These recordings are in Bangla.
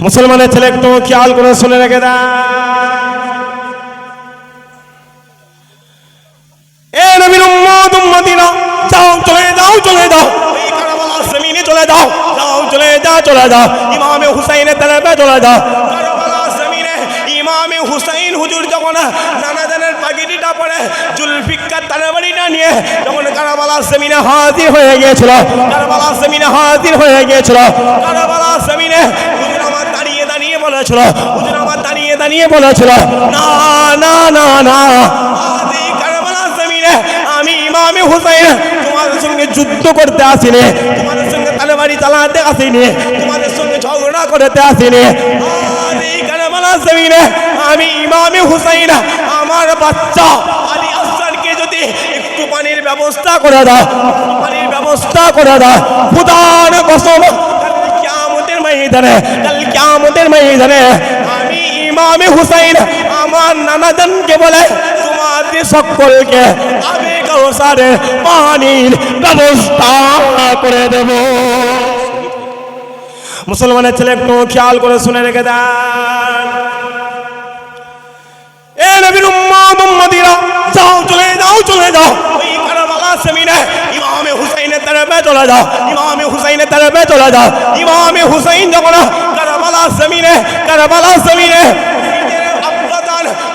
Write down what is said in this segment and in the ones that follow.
মুসলমানের ছেলে একটু খেয়াল করে শুনে রেখে দেন। এ নবীর উম্মত উম্মতিরা, যাও চলে যাও চলে যাও, এই কারবালার জমিনে চলে যাও, যাও চলে যাও চলে যাও, ইমামে হুসাইনের তরফে চলে যাও। কারবালার জমিনে ইমামে হুসাইন হুজুর যখন নানাজানের পাগড়িটা পরে জুলফিকার তরবারিটা নিয়ে যখন কারবালার জমিনে হাজির হয়ে গিয়েছিল, কারবালার জমিনে হাজির হয়ে গিয়েছিল, কারবালার জমিনে হুজুর আমার দাঁড়িয়ে দাঁড়িয়ে বলেছিল, হুজুর আমার দাঁড়িয়ে দাঁড়িয়ে বলেছিল, না না না না, আমি ইমামে হুসাইন তোমাদের সঙ্গে যুদ্ধ করতে আসিনি, তোমাদের সঙ্গে তরবারি চালাতে আসিনি, তোমাদের সঙ্গে ঝগড়া করতে আসিনি। এই কারবালার জমিনে আমি ইমামে হুসাইন আমার বাচ্চা আলী আসগারকে যদি একটু পানির ব্যবস্থা করে দাও, পানির ব্যবস্থা করে দাও, খোদার কসম কিয়ামতের ময়দানে, কাল কিয়ামতের ময়দানে আমি ইমামে হুসাইন আমার নানাজানকে বলে তোমাদের সকলকে আমি কাউসারের পানির ব্যবস্থা করে দেব। মুসলমানের ছেলে একটু খেয়াল করে শুনে রেখে দেন। এ নবীর উম্মত উম্মতিরা, যাও চলে যাও চলে যাও, ওই কারবালার জমিনে ইমামে হুসাইনের তরফে চলে যাও, ইমামে হুসাইনের তরফে চলে যাও। ইমামে হুসাইন যখন কারবালার জমিনে, কারবালার জমিনে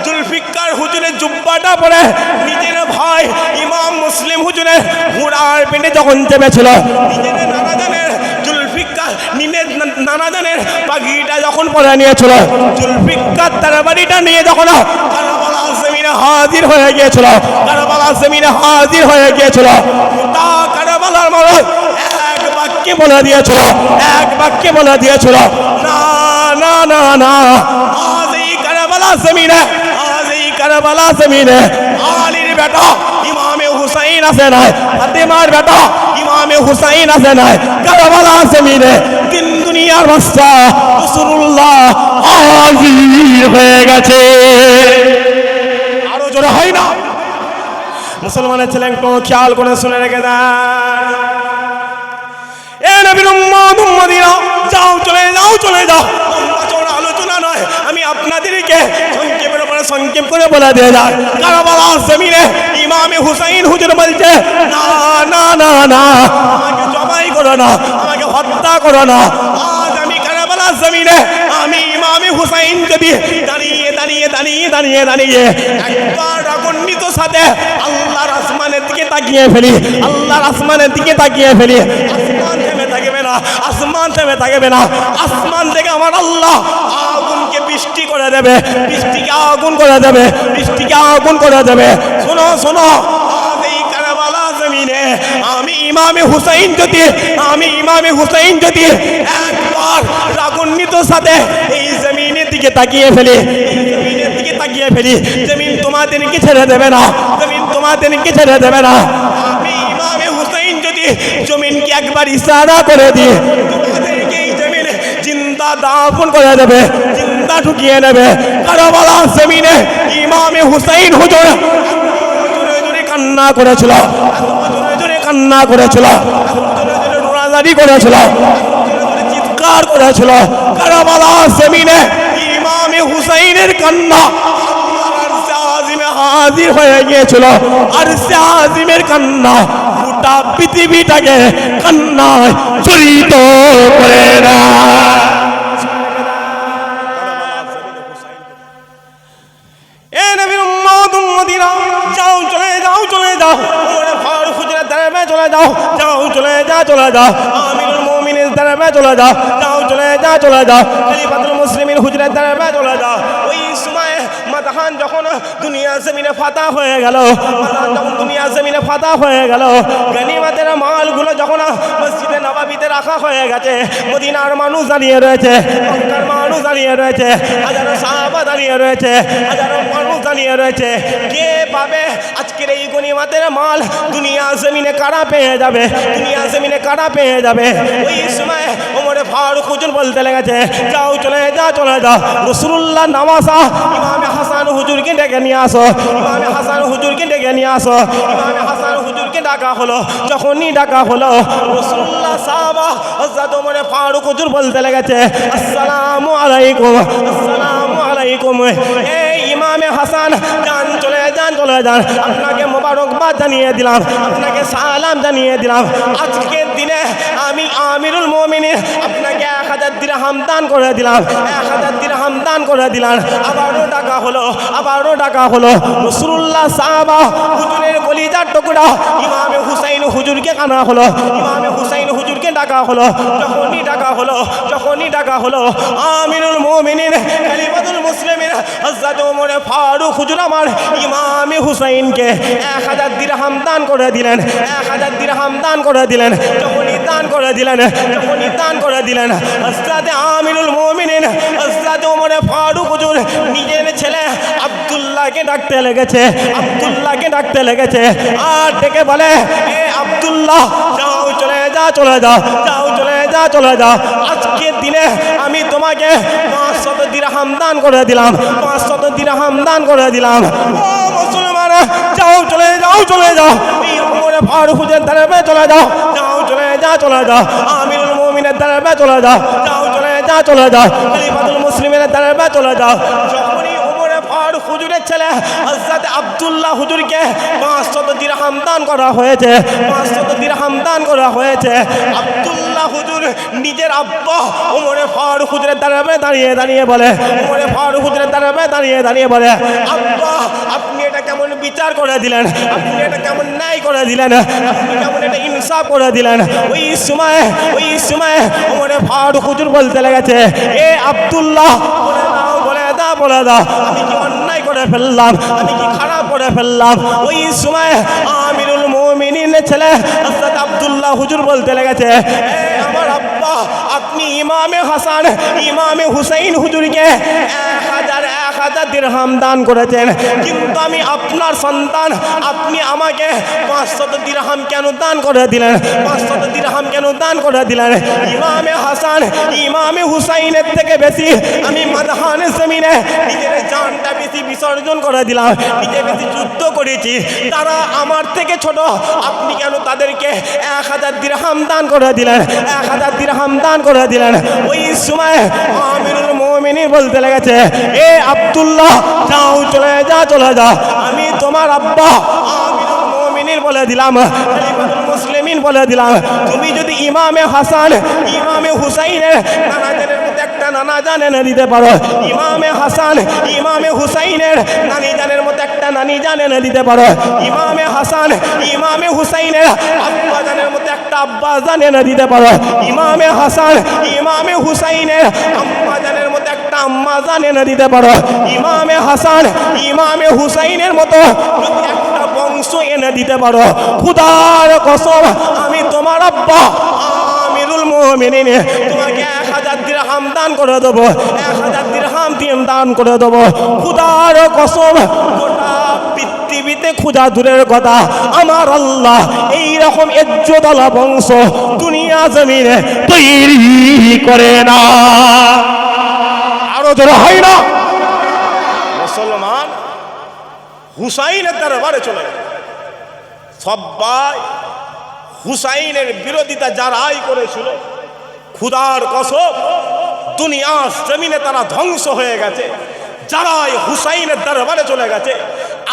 জুলফিকার হুজুরের জুব্বাটা পরে নিজের ভাই ইমাম মুসলিম হুজুরের ঘোড়ার পিঠে যখন চেপেছিল, নিজের নানাজানের জুলফিকার নিজের নানাজানের পাগড়িটা যখন পরে নিয়েছিল, জুলফিকার তরবারিটা নিয়ে যখন কারবালার জমিনে হাজির হয়ে গিয়েছিল, কারবালার জমিনে হাজির হয়ে গিয়েছিল, তা কারবালার মানুষ এক বাক্যে বলে দিয়েছিল, এক বাক্যে বলে দিয়েছিল, না না না না, আজ এই কারবালার জমিনে, আজ এই কারবালার জমিনে আলীর বেটা ইমামে হুসাইন আছে নাই, ফাতেমার বেটা ইমামে হুসাইন আছে নাই, কারবালার জমিনে তিন দুনিয়ার বাদশা রাসূলুল্লাহ হাজির হয়ে গেছে। আরো জোরে হয় না? মুসলমানের ছেলে একটু খেয়াল করে শুনে রেখে দেন। এ নবীর উম্মত উম্মতিরা, যাও চলে যাও চলে যাও, আলোচনা নয়, আমি আপনাদেরকে সংক্ষেপের উপরে সংক্ষেপ করে বলে দিয়ে যাই। কারবালার জমিনে ইমামে হুসাইন হুজুর বলছে, না না না না, আমাকে জবাই করো না, আমাকে হত্যা করো না। আজ আমি কারবালার জমিনে আমি ইমামে হুসাইন যদি দাঁড়িয়ে দাঁড়িয়ে দাঁড়িয়ে দাঁড়িয়ে দাঁড়িয়ে একবার রাগান্বিত সাথে আল্লাহর আসমানের দিকে তাকিয়ে ফেলি, আল্লাহর আসমানের দিকে তাকিয়ে ফেলি, আসমান থেমে থাকবে না, আসমান থেমে থাকবে না, আসমান থেকে আমার আল্লাহ আগুনকে বৃষ্টি করে দেবে, বৃষ্টিকে আগুন করে দেবে, বৃষ্টিকে আগুন করে দেবে। শোনো শোনো, এই কারবালার জমিনে আমি ইমামে হুসাইন যদি, আমি ইমামে হুসাইন যদি একবার রাগান্বিত সাথে এই জমিনের দিকে তাকিয়ে ফেলি, এই জমিনের দিকে তাকিয়ে ফেলি, জমিন তোমাদেরকে ছেড়ে দেবে না, জমিন তোমাদেরকে ছেড়ে দেবে না। আমি ইমামে হুসাইন যদি জমিনকে একবার ইশারা করে দিই, তোমাদেরকে এই জমিনে জিন্দা দাফন করে দেবে, জিন্দা ঢুকিয়ে নেবে। কারবালার জমিনে ইমামে হুসাইন হুজুর জোরে জোরে কান্না করেছিল, জোরে জোরে কান্না করেছিল, জোরে জোরে রোনাজারি করেছিল, জোরে জোরে চিৎকার করেছিল। কারবালার জমিনে ইমামে হুসাইনের কান্না হাজির হয়ে গিয়েছিল, আর সে আজিমের কান্না গোটা পৃথিবীটাকে কান্নায় জড়িত করে না। এ নবীর উম্মত উম্মতিরা, যাও চলে যাও চলে যাও, ফারুক হুজুরের দরবারে চলে যাও, যাও চলে যাও চলে যাও, আমিরুল মুমিনিনের দরবারে চলে যাও, যাও চলে যাও চলে যাও, খলিফাতুল মুসলিমিন হুজুরের দরবারে চলে যাও। ওই সময় মাদাহান যখন দুনিয়া জমিনে ফাতা হয়ে গেল, মাদাহান যখন দুনিয়া জমিনে ফাতা হয়ে গেল, গনিমতের মালগুলো যখন মসজিদে নববীতে রাখা হয়ে গেছে, মদিনার মানুষ দাঁড়িয়ে রয়েছে, মক্কার মানুষ দাঁড়িয়ে রয়েছে, হাজারো সাহাবা দাঁড়িয়ে রয়েছে, হাজারো মানুষ দাঁড়িয়ে রয়েছে। কে পাবে আজকের এই গনিমতের মাল? দুনিয়া জমিনে কারা পেয়ে যাবে? দুনিয়া জমিনে কারা পেয়ে যাবে? ওই সময় ওমর ফারুক হুজুর বলতে লেগেছে, যাও চলে যাও চলে যাও, রাসূলুল্লাহ নামাজা ইমামে হাসান হুজুরকে ডেকে নিয়ে আসো, ইমামে হাসান হুজুরকে ডেকে নিয়ে আসো। ইমামে হাসান হুজুরকে ডাকা হলো, যখনই ডাকা হলো রাসূলুল্লাহ সাহাবা হযরত ওমর ফারুক হুজুর বলতে লেগেছে, আসসালামু আলাইকুম, আসসালামু আলাইকুম। এই ইমামে হাসান, যান চলে যান, চলে যান। আপনাকে মোবারকবাদ জানিয়ে দিলাম, আপনাকে সালাম জানিয়ে দিলাম। আজকের দিনে আমি আমিরুল মুমিনিন আপনাকে 1000 দিরহাম দান করে দিলাম, 1000 দিরহাম দান করে দিলাম। আবারও ডাকা হলো, আবারও ডাকা হলো। রাসূলুল্লাহ সাহাবা হুজুরের কলিজার টুকরা ইমামে হুসাইন হুজুরকে আনা হলো, ইমামে হুসাইন হুজুরকে ডাকা হলো। যখনই ডাকা হলো, যখনই ডাকা হলো, আমিরুল মুমিনিন খলিফাতুল মুসলিমিন হযরত ওমর ফারুক হুজুর আমার ইমামে হুসাইনকে 1000 দিরহাম দান করে দিলেন, 1000 দিরহাম দান করে দিলেন। যখনই দান করে দিলেন, যখনই দান করে দিলেন, হযরত আমিরুল মুমিনিন হযরত ওমর ফারুক হুজুর নিজের ছেলে আব্দুল্লাহকে ডাকতে লেগেছে, আব্দুল্লাহকে ডাকতে লেগেছে। আর ডেকে বলে, এ আব্দুল্লাহ, যাও চলে যা, চলে যাও, যাও চলে যা, চলে যাও। আজকের দিনে আমি তোমাকে 500 দিরহাম দান করে দিলাম, 500 দিরহাম দান করে দিলাম। ও মুসলমান, যাও চলে যাও, চলে যাও। এই ওমর ফারুক হুজুরের দরবারে চলে যাও, যাও চলে যা, চলে যাও। আমিরুল মুমিনের দরবারে চলে যাও, যাও চলে যা, চলে যাও। খলিফাতুল মুসলিমের দরবারে চলে যাও। যখনই ওমর ফারুক হুজুরের ছেলে হযরত আব্দুল্লাহ হুজুরকে 500 দিরহাম দান করা হয়েছে, 500 দিরহাম দান করা হয়েছে। আব্দুল্লাহ হুজুর নিজের আব্বা ওমর ফারুক হুজুরের দরবারে দাঁড়িয়ে দাঁড়িয়ে বলে, ওমর ফারুক হুজুরের দরবারে দাঁড়িয়ে দাঁড়িয়ে বলে, আব্বা, আপনি এটা কেমন বিচার করে দিলেন, আপনি এটা কেমন ন্যায় করে দিলেন, আপনি কেমন এটা ইনসাফ করে দিলেন। ওই সময় ওমর ফারুক হুজুর বলতে লেগেছে, এ আব্দুল্লাহ, বলে দাও, বলে দাও, বলে দাও, আমি কি অন্যায় করে ফেললাম, আমি কি খারাপ করে ফেললাম। ওই সময় আমিরুল মুমিনিনের ছেলে হযরত আব্দুল্লাহ হুজুর বলতে লেগেছে, এ আমার আব্বা, আপনি ইমামে হাসান, ইমামে হুসাইন হুজুরকে 1000 দিরহাম দান করেছেন, কিন্তু আমি আপনার সন্তান, আপনি আমাকে 500 দিরহাম কেন দান করে দিলেন, 500 দিরহাম কেন দান করে দিলেন। ইমামে হাসান, ইমামে হুসাইনের থেকে বেশি আমি মাদহানে জমিনে নিজের জানটা বেশি বিসর্জন করে দিলাম, নিজে বেশি যুদ্ধ করেছি, তারা আমার থেকে ছোট, আপনি কেন তাদেরকে 1000 দিরহাম দান করে দিলেন, 1000 দিরহাম দান করে দিলেন। ওই সময় আমিরুল মুমিনিন বলতে লেগেছে, এ আব্দুল্লাহ, যাও চলে যা, চলে যা। আমি তোমার আব্বা আমিরুল মুমিনিন বলে দিলাম, খলিফাতুল মুসলিমিন বলে দিলাম, তুমি যদি ইমামে হাসান, ইমামে হুসাইনের নানাজানের মধ্যে একটা নানাজান এনে দিতে পারো, ইমামে হাসান, ইমামে হুসাইনের নানিজানের মধ্যে একটা নানিজান এনে দিতে পারো, ইমামে হাসান, ইমামে হুসাইনের আব্বাজানের মধ্যে একটা আব্বাজান এনে দিতে পারো, ইমামে হাসান, ইমামে হুসাইনের আম্মাজানের মধ্যে একটা আম্মাজান এনে দিতে পারো, ইমামে হাসান, ইমামে হুসাইনের মতো যদি একটা বংশ এনে দিতে পারো, খুদার কসম আমি তোমার আব্বা আমিরুল মুমিনিন তোমাকে 1000 দিরহাম দান করে দেবো, 1000 দিরহাম দান করে দেবো। খুদার কসম, গোটা পৃথিবীতে খুদা দূরের কথা, আমার আল্লাহ এইরকম ইজ্জতওয়ালা বংশ দুনিয়া জমিনে তৈরি করে না। আরো জোরে হয় না? মুসলমান হুসাইনের দরবারে চলে গেল। সবাই হুসাইনের বিরোধিতা যারাই করেছিল, খুদার কসম দুনিয়ার জমিনে তারা ধ্বংস হয়ে গেছে। যারাই হুসাইনের দরবারে চলে গেছে,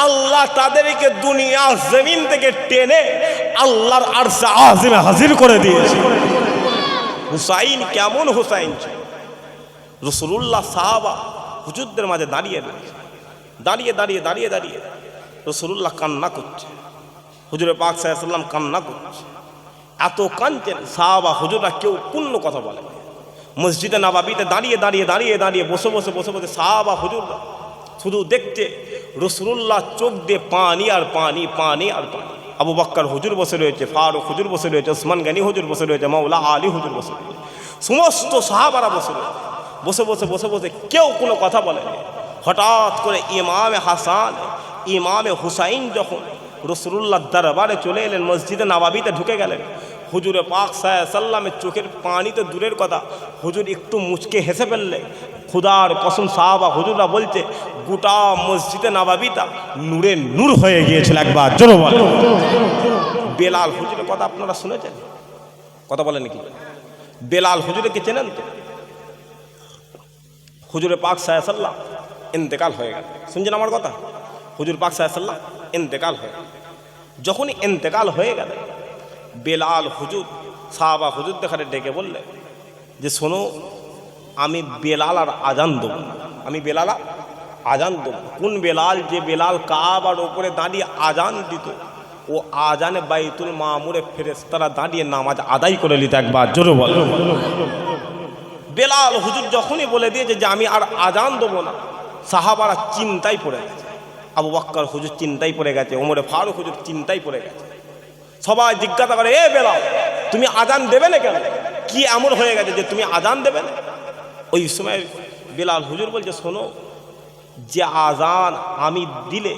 আল্লাহ তাদেরকে দুনিয়ার জমিন থেকে টেনে আল্লাহর আরশে আজিমে হাজির করে দিয়েছে। হুসাইন কেমন হুসাইন ছিল? রাসূলুল্লাহ সাহাবা হুজুরদের মাঝে দাঁড়িয়ে দাঁড়িয়ে দাঁড়িয়ে দাঁড়িয়ে দাঁড়িয়ে রাসূলুল্লাহ কান্না করছে, হুজুরে পাক সাল্লাল্লাহু আলাইহি ওয়াসাল্লাম কান্না করছে। এত কাঁদছেন সাহাবা হুজুররা, কেউ পূর্ণ কথা বলে। মসজিদে নববীতে দাঁড়িয়ে দাঁড়িয়ে দাঁড়িয়ে দাঁড়িয়ে বসে বসে বসে বসে সাহাবা হুজুররা শুধু দেখছে রাসূলুল্লাহ চোখ দিয়ে পানি আর পানি, পানি আর পানি। আবু বকর হুজুর বসে রয়েছে, ফারুক হুজুর বসে রয়েছে, ওসমান গনি হুজুর বসে রয়েছে, মাওলা আলী হুজুর বসে রয়েছে, সমস্ত সাহাবারা বসে রয়েছে। বসে বসে বসে বসে কেউ কোনো কথা বলেনি। হঠাৎ করে ইমামে হাসান, ইমামে হুসাইন যখন রাসূলুল্লাহর দরবারে চলে এলেন, মসজিদে নববীতে ঢুকে গেলেন, হুজুরে পাক সাল্লাল্লাহু আলাইহি ওয়াসাল্লামের চোখের পানি তো দূরের কথা, হুজুর একটু মুচকে হেসে ফেললে। খুদার কসম সাহাবা হুজুররা বলছে গোটা মসজিদে নববীটা নূরে নূর হয়ে গিয়েছিল। একবার জোরে বলেন। বেলাল হুজুরের কথা আপনারা শুনেছেন? কথা বলেন কি? বেলাল হুজুরকে চেনেন তো? হুজুরে পাক সাল্লাল্লাহু ইন্তেকাল হয়ে গেল। শুনছেন আমার কথা? হুজুর পাক সাল্লাল্লাহু ইন্তেকাল হয়ে গেল। যখনই ইন্তেকাল হয়ে গেল, বেলাল হুজুর সাহাবা হুজুর দেখারে ডেকে বললে যে শোনো, আমি বেলাল আর আজান দেবো, আমি বেলাল আর আজান দেবো। কোন বেলাল? যে বেলাল কাবার ওপরে দাঁড়িয়ে আজান দিত, ও আজানে বাইতুল মামুরে ফেরেশতারা দাঁড়িয়ে নামাজ আদায় করে নিত। একবার জোরে বল। বেলাল হুজুর যখনই বলে দিয়েছে যে আমি আর আজান দেবো না, সাহাবারা চিন্তায় পড়ে গেছে। আবু বকর হুজুর চিন্তায় পড়ে গেছে, ওমরে ফারুক হুজুর চিন্তায় পড়ে গেছে। সবাই জিজ্ঞাসা করে, এ বেলাল, তুমি আজান দেবে না কেন? কি এমন হয়ে গেছে যে তুমি আজান দেবে না? ওই সময় বেলাল হুজুর বলছে, শোনো, যে আজান আমি দিলে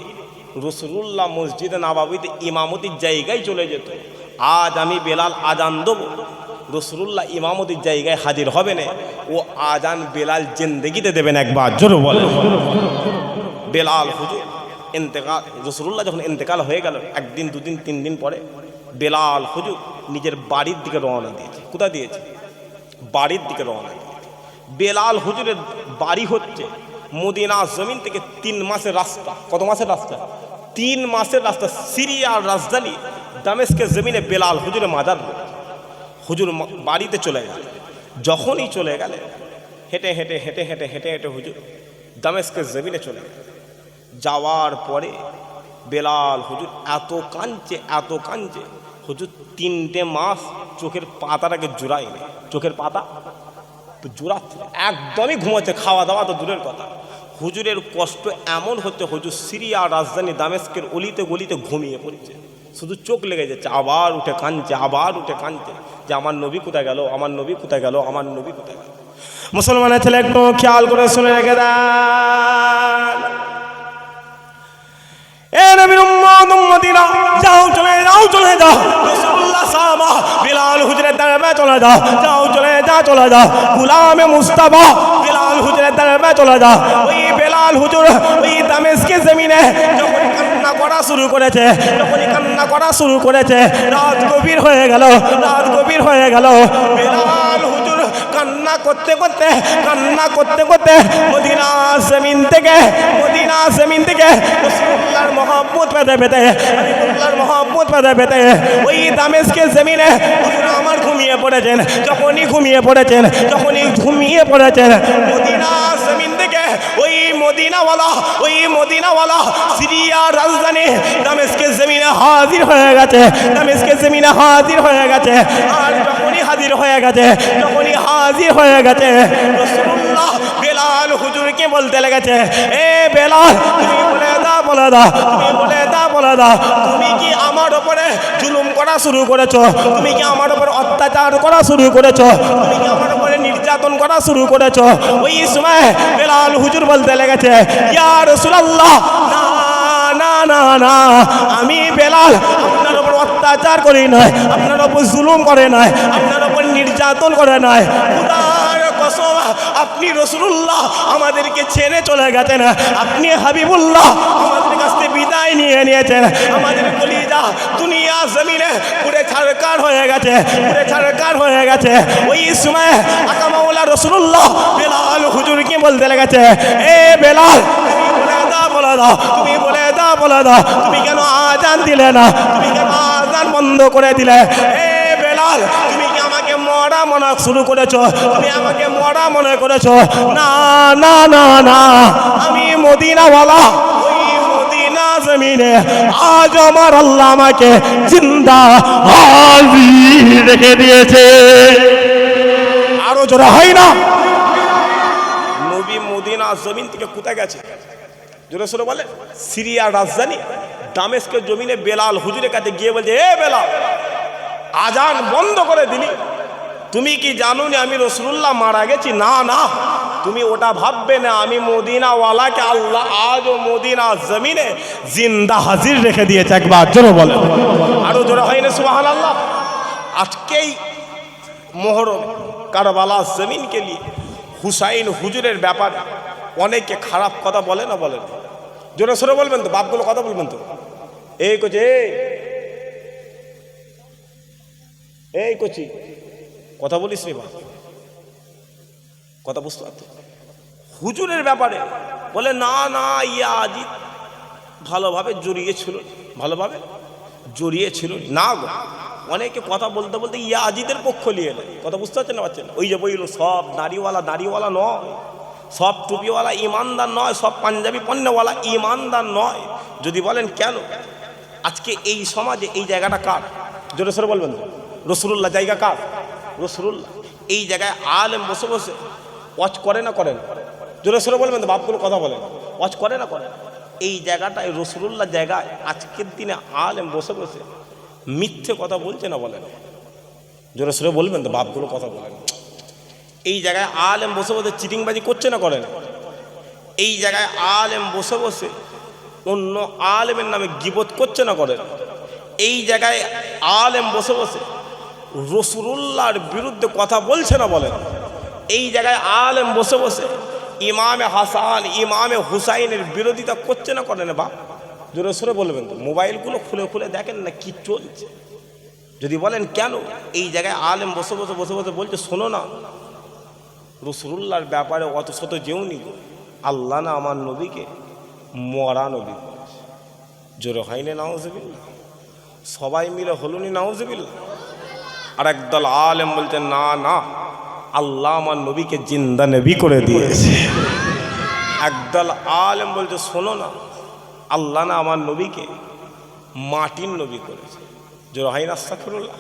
রাসূলুল্লাহ মসজিদে নববীতে ইমামতির জায়গায় চলে যেত, আজ আমি বেলাল আজান দেবো, রাসূলুল্লাহ ইমামতির জায়গায় হাজির হবে না, ও আজান বেলাল জিন্দেগিতে দেবেন। একবার জোরে বল। বেলাল হুজুর ইন্তেকাল, রাসূলুল্লাহ যখন ইন্তেকাল হয়ে গেল, একদিন দুদিন তিন দিন পরে বেলাল হুজুর নিজের বাড়ির দিকে রওনা দিয়েছে। কোথায় দিয়েছে? বাড়ির দিকে রওনা দিয়েছে। বেলাল হুজুরের বাড়ি হচ্ছে মদিনা জমিন থেকে 3 মাসের রাস্তা। কত মাসের রাস্তা? 3 মাসের রাস্তা। সিরিয়ার রাজধানী দামেস্কের জমিনে বেলাল হুজুরের মাজার। হুজুর বাড়িতে চলে গেল। যখনই চলে গেলে হেঁটে হেঁটে হেঁটে হেঁটে হেঁটে হেঁটে হুজুর দামেস্কের জমিনে চলে গেল। যাওয়ার পরে বেলাল হুজুর এত কাঁদছে হুজুর 3টে মাস চোখের পাতাটাকে জোড়ায়নি। চোখের পাতা জোড়াচ্ছে, একদমই ঘুমাচ্ছে, খাওয়া দাওয়া তো দূরের কথা। হুজুরের কষ্ট এমন হচ্ছে, হুজুর সিরিয়া রাজধানী দামেস্কের অলিতে গলিতে ঘুমিয়ে পড়ছে, শুধু চোখ লেগে যাচ্ছে। আবার উঠে কাঁদছে যে আমার নবী কোথায় গেল, আমার নবী কোথায় গেল, আমার নবী কোথায় গেল। মুসলমানের ছেলে একটু খেয়াল করে শুনে রেখে দেন, এ নবীর উম্মত উম্মতিরা, যাও চলে যাও রাসূলুল্লাহ সাহাবা বেলাল হুজুরের দরবারে চলে যাও চলে যাও গোলামে মুস্তাফা বেলাল হুজুরের দরবারে চলে যাও। ওই বেলাল হুজুর ওই দামেস্কের জমিনে যখন কান্না করা শুরু করেছে, রাত গভীর হয়ে গেল। বেলাল হুজুর কান্না করতে করতে মদিনা জমিন থেকে রাসূলুল্লাহর মহব্বত পেতে ওই দামেস্কের জমিনে হুজুর আমার ঘুমিয়ে পড়েছেন। মদিনা জমিন থেকে ওই মদিনাওয়ালা সিরিয়ার রাজধানী দামেস্কের জমিনে হাজির হয়ে গেছে। আর যখনই হাজির হয়ে গেছে রাসূলুল্লাহ বেলাল হুজুরকে বলতে লেগেছে, এ বেলাল, তুমি বলে দাও, তুমি কি আমার উপরে জুলুম করা শুরু করেছো? তুমি কি আমার উপর অত্যাচার করা শুরু করেছো? তুমি কি আমার উপরে নির্যাতন করা শুরু করেছো? ওই সময় বেলাল হুজুর বলতে লেগেছে, ইয়া রাসূলুল্লাহ, না, আমি বেলাল আপনার উপর অত্যাচার করি নাই, আপনার উপর জুলুম করে নাই, আপনার উপর নির্যাতন করে নাই। খোদার কসম, আপনি রাসূলুল্লাহ আমাদেরকে ছেড়ে চলে গেছেন, আপনি হাবিবুল্লাহ আমাদের কাছ থেকে বিদায় নিয়েছেন। আমাদের কলিজা দুনিয়া জমিনে পুরে ছারকার হয়ে গেছে। ওই সময় আকা মাওলা রাসূলুল্লাহ বেলাল হুজুরকে বলতে লেগেছে, এ বেলাল, তুমি বলে দাও, তুমি কেন আজান দিলে না? তুমি কেন আজান বন্ধ করে দিলে? এ বেলাল, তুমি কি আমাকে মরা মনে শুরু করেছো? না, আমি মদিনাওয়ালা, ওই মদিনা জমিনে আজ আমার আল্লাহ আমাকে জিন্দা হাজির রেখে দিয়েছে। আরো জোরে হয় না? নবী মদিনা জমিন থেকে কোথায় গেছে? জোরে সোরে বলে, সিরিয়া রাজধানী দামেস্কের জমিনে বেলাল হুজুরের কাছে গিয়ে বলছে, এ বেলাল, আজান বন্ধ করে দিলি, তুমি কি জানো না আমি রাসূলুল্লাহ মারা গেছি? না, তুমি ওটা ভাববে না, আমি মদিনাওয়ালাকে আল্লাহ আজও মদিনা জমিনে জিন্দা হাজির রেখে দিয়েছে। একবার জোরে বলে, আরো জোরে হয় না সুবহানাল্লাহ। আজকেই মুহররম কারবালা জমিনকে নিয়ে হুসাইন হুজুরের ব্যাপারে অনেকে খারাপ কথা বলে না? জোরে সোরে বলবেন তো, বাপগুলো কথা বলবেন তো। এই কচি কথা বলিস রে বাপ, কথা বুঝতে পারত? হুজুরের ব্যাপারে বলে না না ইয়াজিদ ভালোভাবে জড়িয়েছিল, ভালোভাবে জড়িয়েছিল না গো। অনেকে কথা বলতে বলতে ইয়াজিদের পক্ষ নিয়ে নেয়, কথা বুঝতে পারছেন না পারছেন না? ওই যে বইল সব নারীওয়ালা নয়, সব টুপিওয়ালা ইমানদার নয়, সব পাঞ্জাবি পণ্যওয়ালা ইমানদার নয়। যদি বলেন কেন, আজকে এই সমাজে এই জায়গাটা কার? জোরে সরে বলবেন তো। রসুলুল্লাহ জায়গা কার? রসুলুল্লাহ। এই জায়গায় আলেম বসে বসে ওয়াজ করে না করেন? জোরে সরে বলবেন তো, বাপগুলো কথা বলেন, ওয়াজ করে না করেন? এই জায়গাটায় রসুলুল্লাহ জায়গায় আজকের দিনে আলেম বসে বসে মিথ্যে কথা বলছে না বলেন? জোরে সরে বলবেন তো, বাপগুলো কথা বলেন। এই জায়গায় আলেম বসে বসে চিটিংবাজি করছে না করেন? এই জায়গায় আলেম বসে বসে অন্য আলেমের নামে গীবত করছে না করেন? এই জায়গায় আলেম বসে বসে রসুলুল্লাহর বিরুদ্ধে কথা বলছে না বলেন? এই জায়গায় আলেম বসে বসে ইমামে হাসান ইমামে হুসাইনের বিরোধিতা করছে না করেন? বা জোরে সরে বলবেন তো। মোবাইলগুলো খুলে খুলে দেখেন না কি চলছে। যদি বলেন কেন, এই জায়গায় আলেম বসে বসে বলছে শোনো না, রসুলুল্লাহর ব্যাপারে অত শত যেওনি গো, আল্লাহ না আমার নবীকে মরা নবী করেছে। জোরে হয়নি নাউজুবিল্লাহ? সবাই মিলে হলুনি নাউজুবিল্লাহ? আর একদল আলেম বলছে না না, আল্লাহ আমার নবীকে জিন্দা নবী করে দিয়েছে। একদল আলেম বলছে শোনো না, আল্লাহ না আমার নবীকে মাটির নবী করেছে। জোরে হয়নি আস্তাগফিরুল্লাহ?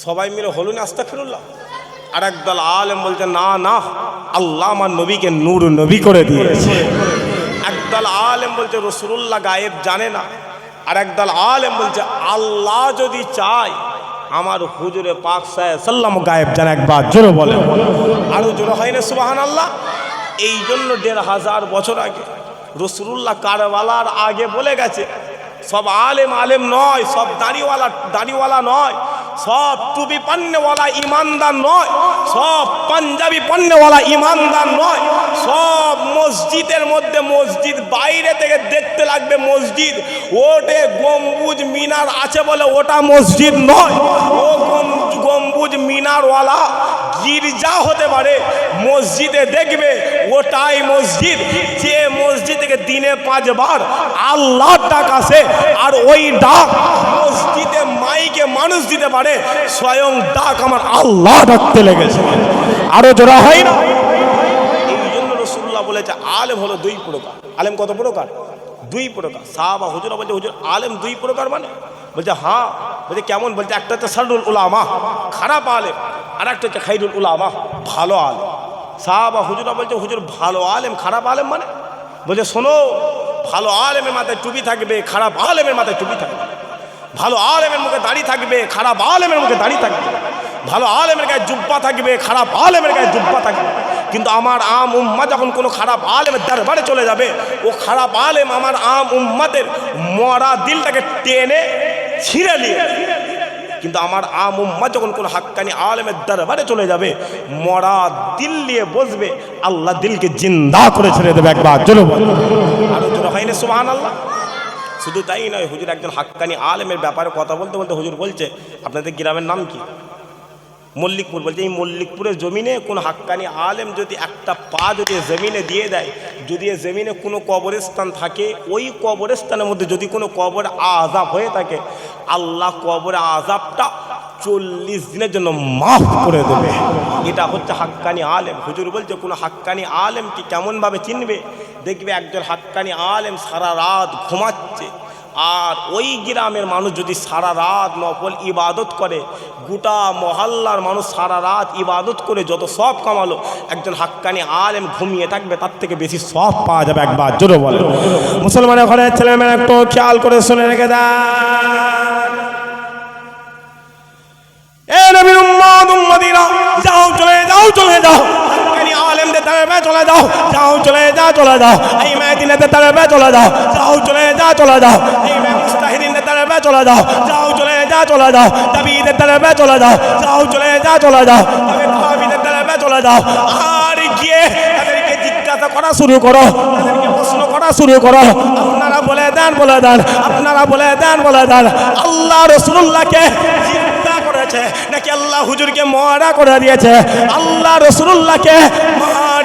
সবাই মিলে হলুনি আস্তাগফিরুল্লাহ? আর একদল আলেম বলছে না না, আল্লাহ আমার নবীকে নূর নবী করে দিয়েছে। একদল আলেম বলছে রসুলুল্লাহ গায়েব জানে না। আর একদল আলেম বলছে আল্লাহ যদি চায় আমার হুজুরে পাক সাল্লাল্লাহু গায়েব জানে। একবার জোরে বলে, আরো জোরে হয় না সুবহানাল্লাহ? এই জন্য ১৫০০ বছর আগে রসুলুল্লাহ কারবালার আগে বলে গেছে, সব আলেম নয়, সব দাড়িওয়ালা নয়, সব টুপি পান্নেওয়ালা ইমানদার নয়, সব পাঞ্জাবি পান্নেওয়ালা ইমানদার নয়, সব মসজিদের মধ্যে মসজিদ বাইরে থেকে দেখতে লাগবে মসজিদ, ওটে গম্বুজ মিনার আছে বলে ওটা মসজিদ নয়। ও গম্বুজ মিনারওয়ালা গির্জা হতে পারে, মসজিদে দেখবে ওটাই মসজিদ। যে মসজিদ থেকে দিনে 5 বার আল্লাহর ডাক আসে, আর ওই ডাক মসজিদে মাইকে মানুষ দিতে পারে, স্বয়ং ডাক আমার আল্লাহ ডাকতে লেগেছে। আরো জোরা হয় না? এই জন্য রাসূলুল্লাহ বলেছে আলেম হলো 2 প্রকার। আলেম কত প্রকার? 2 প্রকার। সাহাবা হুজুরা বলছে হুজুর আলেম 2 প্রকার মানে? বলছে হ্যাঁ। বলছে কেমন? বলছে একটা হচ্ছে শাররুল উলামা খারাপ আলেম, আর একটা হচ্ছে খাইরুল উলামা ভালো আলেম। সাহাবা হুজুরা বলছে হুজুর ভালো আলেম খারাপ আলেম মানে? বলছে শোনো, ভালো আলেমের মাথায় টুপি থাকবে, খারাপ আলেমের মাথায় টুপি থাকবে। ভালো আলেমের মুখে দাড়ি থাকবে, খারাপ আলেমের মুখে দাড়ি থাকবে। ভালো আলেমের গায়ে জুব্বা থাকবে, খারাপ আলেমের গায়ে জুব্বা থাকবে। কিন্তু আমার আম উম্মাহ যখন কোনো খারাপ আলেমের দরবারে চলে যাবে, ও খারাপ আলেম আমার আম উম্মাদের মরা দিলটাকে টেনে ছিঁড়ে নিয়ে, কিন্তু আমার আম উম্মাহ যখন কোনো হাক্কানি আলেমের দরবারে চলে যাবে, মরা দিল নিয়ে বসবে, আল্লাহ দিলকে জিন্দা করে ছেড়ে দেবে। একবার জোরে বলো, আরো জোরে হয় না সুবহানাল্লাহ? শুধু তাই নয়, হুজুর একজন হাক্কানি আলেমের ব্যাপারে কথা বলতে বলতে হুজুর বলছে আপনাদের গ্রামের নাম কি? মল্লিকপুর। বলছে এই মল্লিকপুরের জমিনে কোন হাক্কানি আলেম যদি একটা পা যদি জমিনে দিয়ে দেয়, যদি জমিনে কোনো কবরস্থান থাকে, ওই কবরস্থানের মধ্যে যদি কোনো কবর আযাব হয়ে থাকে, আল্লাহ কবর আযাবটা 40 দিনের জন্য মাফ করে দেবে। এটা হচ্ছে হাক্কানি আলেম। হুজুর বলছে কোনো হাক্কানি আলেম কি কেমনভাবে চিনবে? দেখবে একজন হাক্কানি আলেম সারা রাত ঘুমাচ্ছে, আর ওই গ্রামের মানুষ যদি সারা রাত নফল ইবাদত করে, গোটা মহল্লার মানুষ সারা রাত ইবাদত করে যত সব কামালো, একজন হাক্কানি আলেম ঘুমিয়ে থাকবে তার থেকে বেশি সব পাওয়া যাবে। একবার জোরে বলে, মুসলমানের ঘরের ছেলেমেয়েরা একটু খেয়াল করে শুনে রেখে দেন। এ নবীর উম্মত উম্মতিরা, যাও চলে যাও চলে যাও, হাক্কানি আলেমদের দরবারে চলে যাও, যাও চলে যাও চলে যাও, এই মেদিনাতে দরবারে চলে যাও, যাও চলে যাও চলে যাও, এই মুস্তাহিদিনদের দরবারে চলে যাও, যাও চলে যাও চলে যাও, তাবিদের দরবারে চলে যাও, যাও চলে যাও চলে যাও, তাবিদের দরবারে চলে যাও। আর গিয়ে তাদেরকে জিজ্ঞাসা করা শুরু করো, তাদেরকে প্রশ্ন করা শুরু করো, আপনারা বলে দেন আপনারা বলে দেন আল্লাহ রাসূলুল্লাহকে জিন্দা করেছে নাকি আল্লাহ হুজুরকে মরা করে দিয়েছে? আল্লাহ রাসূলুল্লাহকে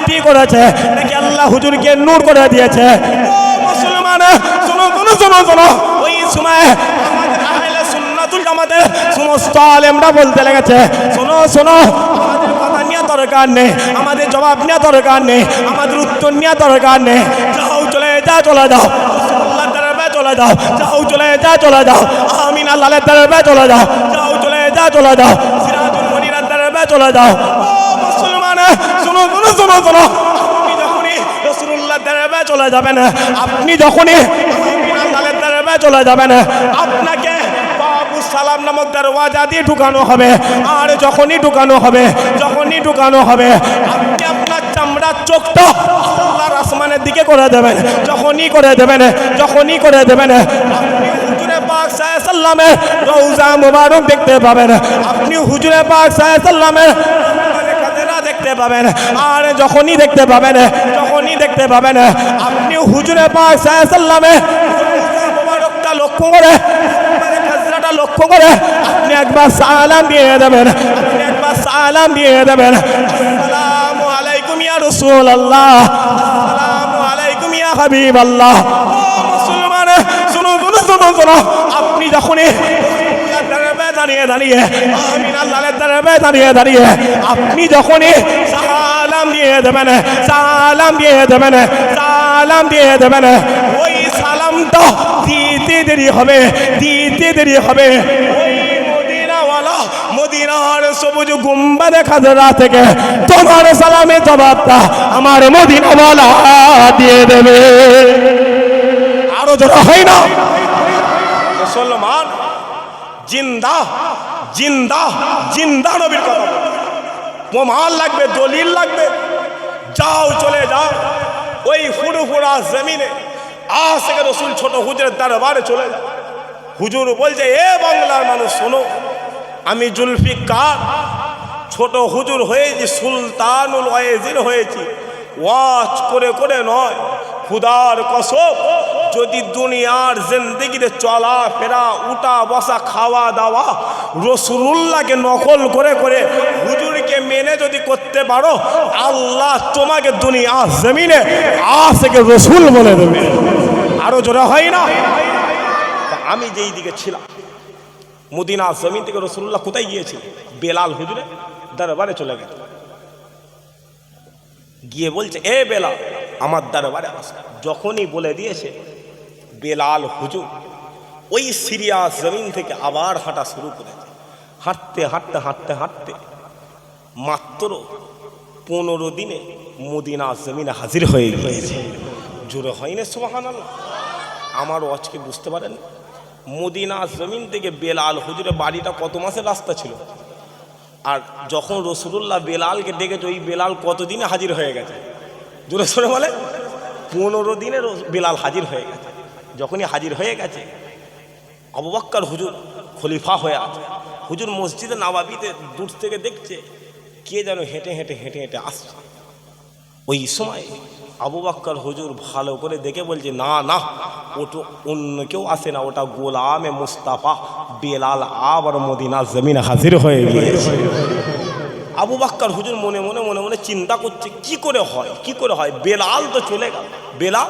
মাটি করেছে নাকি আল্লাহ হুজুরকে নূর করে দিয়েছে? ও মুসলমান, শোনো শোনো শোনো শোনো, ওই সময় আমাদের আহলে সুন্নাতুল জামাতের সমস্ত আলেমরা বলতে লেগেছে, শোনো শোনো, আমাদের কথা নেওয়া দরকার নেই, আমাদের জবাব নেওয়া দরকার নেই, আমাদের উত্তর নেওয়া দরকার নেই, যাও চলে যাও চলে যাও, রাসূলুল্লাহ দরবারে চলে যাও, যাও চলে যাও চলে যাও, আমিন আল্লাহর দরবারে চলে যাও, যাও চলে যাও চলে যাও, সিরাজুল মুনিরের দরবারে চলে যাও। ও মুসলমান, শোনো শোনো শোনো শোনো, আপনি যখনই রাসূলুল্লাহর দরবারে চলে যাবেন, আপনি যখনই আমিন আল্লাহর দরবারে চলে যাবেন, আপনাকে সালাম নামক দরওয়াজা দিয়ে ঢুকানো হবে। আর যখনই ঢুকানো হবে, যখনই ঢুকানো হবে, আপনি আপনার চামড়ার চোখটা আল্লাহর আসমানের দিকে করে দেবেন। যখনই করে দেবেন, যখনই করে দেবেন, আপনি হুজুরে পাক সাল্লাল্লাহু আলাইহি সাল্লামের রওজা মুবারক দেখতে পাবেন। আপনি হুজুরে পাক সাল্লাল্লাহু আলাইহি সাল্লামের দেখতে পাবেন। আর যখনই দেখতে পাবেন, যখনই দেখতে পাবেন, আপনি হুজুরে পাক সাল্লাল্লাহু আলাইহি সাল্লামের রওজা মুবারকটা লক্ষ্য করে, লক্ষ্য করে আপনি একবার সালাম দিয়ে দেবেন, আপনি একবার সালাম দিয়ে দেবেন, আসসালামু আলাইকুম ইয়া রাসূলুল্লাহ, আসসালামু আলাইকুম ইয়া হাবিবাল্লাহ। ও মুসলমান, শুনো শুনো শুনো শুনো, আপনি যখনই আল্লাহর দরবারে দাঁড়িয়ে দাঁড়িয়ে, আমিন আল্লাহর দরবারে দাঁড়িয়ে দাঁড়িয়ে, আপনি যখনই সালাম দিয়ে দেবেন, সালাম দিয়ে দেবেন, সালাম দিয়ে দেবেন, ওই সালামটা দিতে দেরি হবে, দিতে দেরি হবে। ওই মদিনাওয়ালা, মদিনার সবুজ গুম্বাদে খাজরা থেকে তোমার সালামের জবাবটা আমার মদিনাওয়ালা দিয়ে দেবে। আরো জোরে হয় না? মুসলমান, জিন্দা জিন্দা জিন্দা নবীর কথা, প্রমাণ লাগবে, দলিল লাগবে। যাও চলে যাও, ওই ফুরফুরা জমিনে আশিকে রাসূল ছোট হুজুরের দরবারে চলে যায়। হুজুর বলছে, এ বাংলার মানুষ শোনো, আমি জুলফিকার ছোট হুজুর হয়েছি, সুলতানুল ওয়াইজির হয়েছি। ওয়াজ করে করে নয়, খুদার কসম, যদি দুনিয়ার জিন্দেগিতে চলা ফেরা, উঠা বসা, খাওয়া দাওয়া রাসূলুল্লাহকে নকল করে করে হুজুরকে মেনে যদি করতে পারো, আল্লাহ তোমাকে দুনিয়া জমিনে আশিকে রাসূল বলে দেবে। আরো জোরে হয় না? আমি যেই দিকে ছিলাম, মদিনা জমিন থেকে রাসূলুল্লাহ কোথায় গিয়েছিল? বেলাল হুজুরে দরবারে চলে গেল, গিয়ে বলছে, এ বেলাল আমার দরবারে আস। যখনই বলে দিয়েছে, বেলাল হুজুর ওই সিরিয়া জমিন থেকে আবার হাঁটা শুরু করেছে। হাঁটতে হাঁটতে হাঁটতে হাঁটতে মাত্র 15 দিনে মদিনা জমিনে হাজির হয়ে গিয়েছে। জোরে হয়নি সুবহানাল্লাহ? আমার আজকে বুঝতে পারেন, মদিনা জমিন থেকে বেলাল হুজুরের বাড়িটা কত মাসের রাস্তা ছিল? আর যখন রাসূলুল্লাহ বেলালকে ডেকেছে, ওই বেলাল কতদিনে হাজির হয়ে গেছে? জোরে সোরে বলে 15 দিনে বেলাল হাজির হয়ে গেছে। যখনই হাজির হয়ে গেছে, আবু বকর হুজুর খলিফা হয়ে আছে। হুজুর মসজিদে নববীতে দূর থেকে দেখছে কে যেন হেঁটে হেঁটে হেঁটে হেঁটে আসছে। ওই সময় আবু বকর হুজুর ভালো করে দেখে বলছে, না না, ওটা অন্য কেউ আসে না, ওটা গোলামে মুস্তাফা বেলাল আবার মদিনা জমিনে হাজির হয়ে গিয়েছে। আবু বকর হুজুর মনে মনে মনে মনে চিন্তা করছে, কি করে হয়, কি করে হয়? বেলাল তো চলে গেল, বেলাল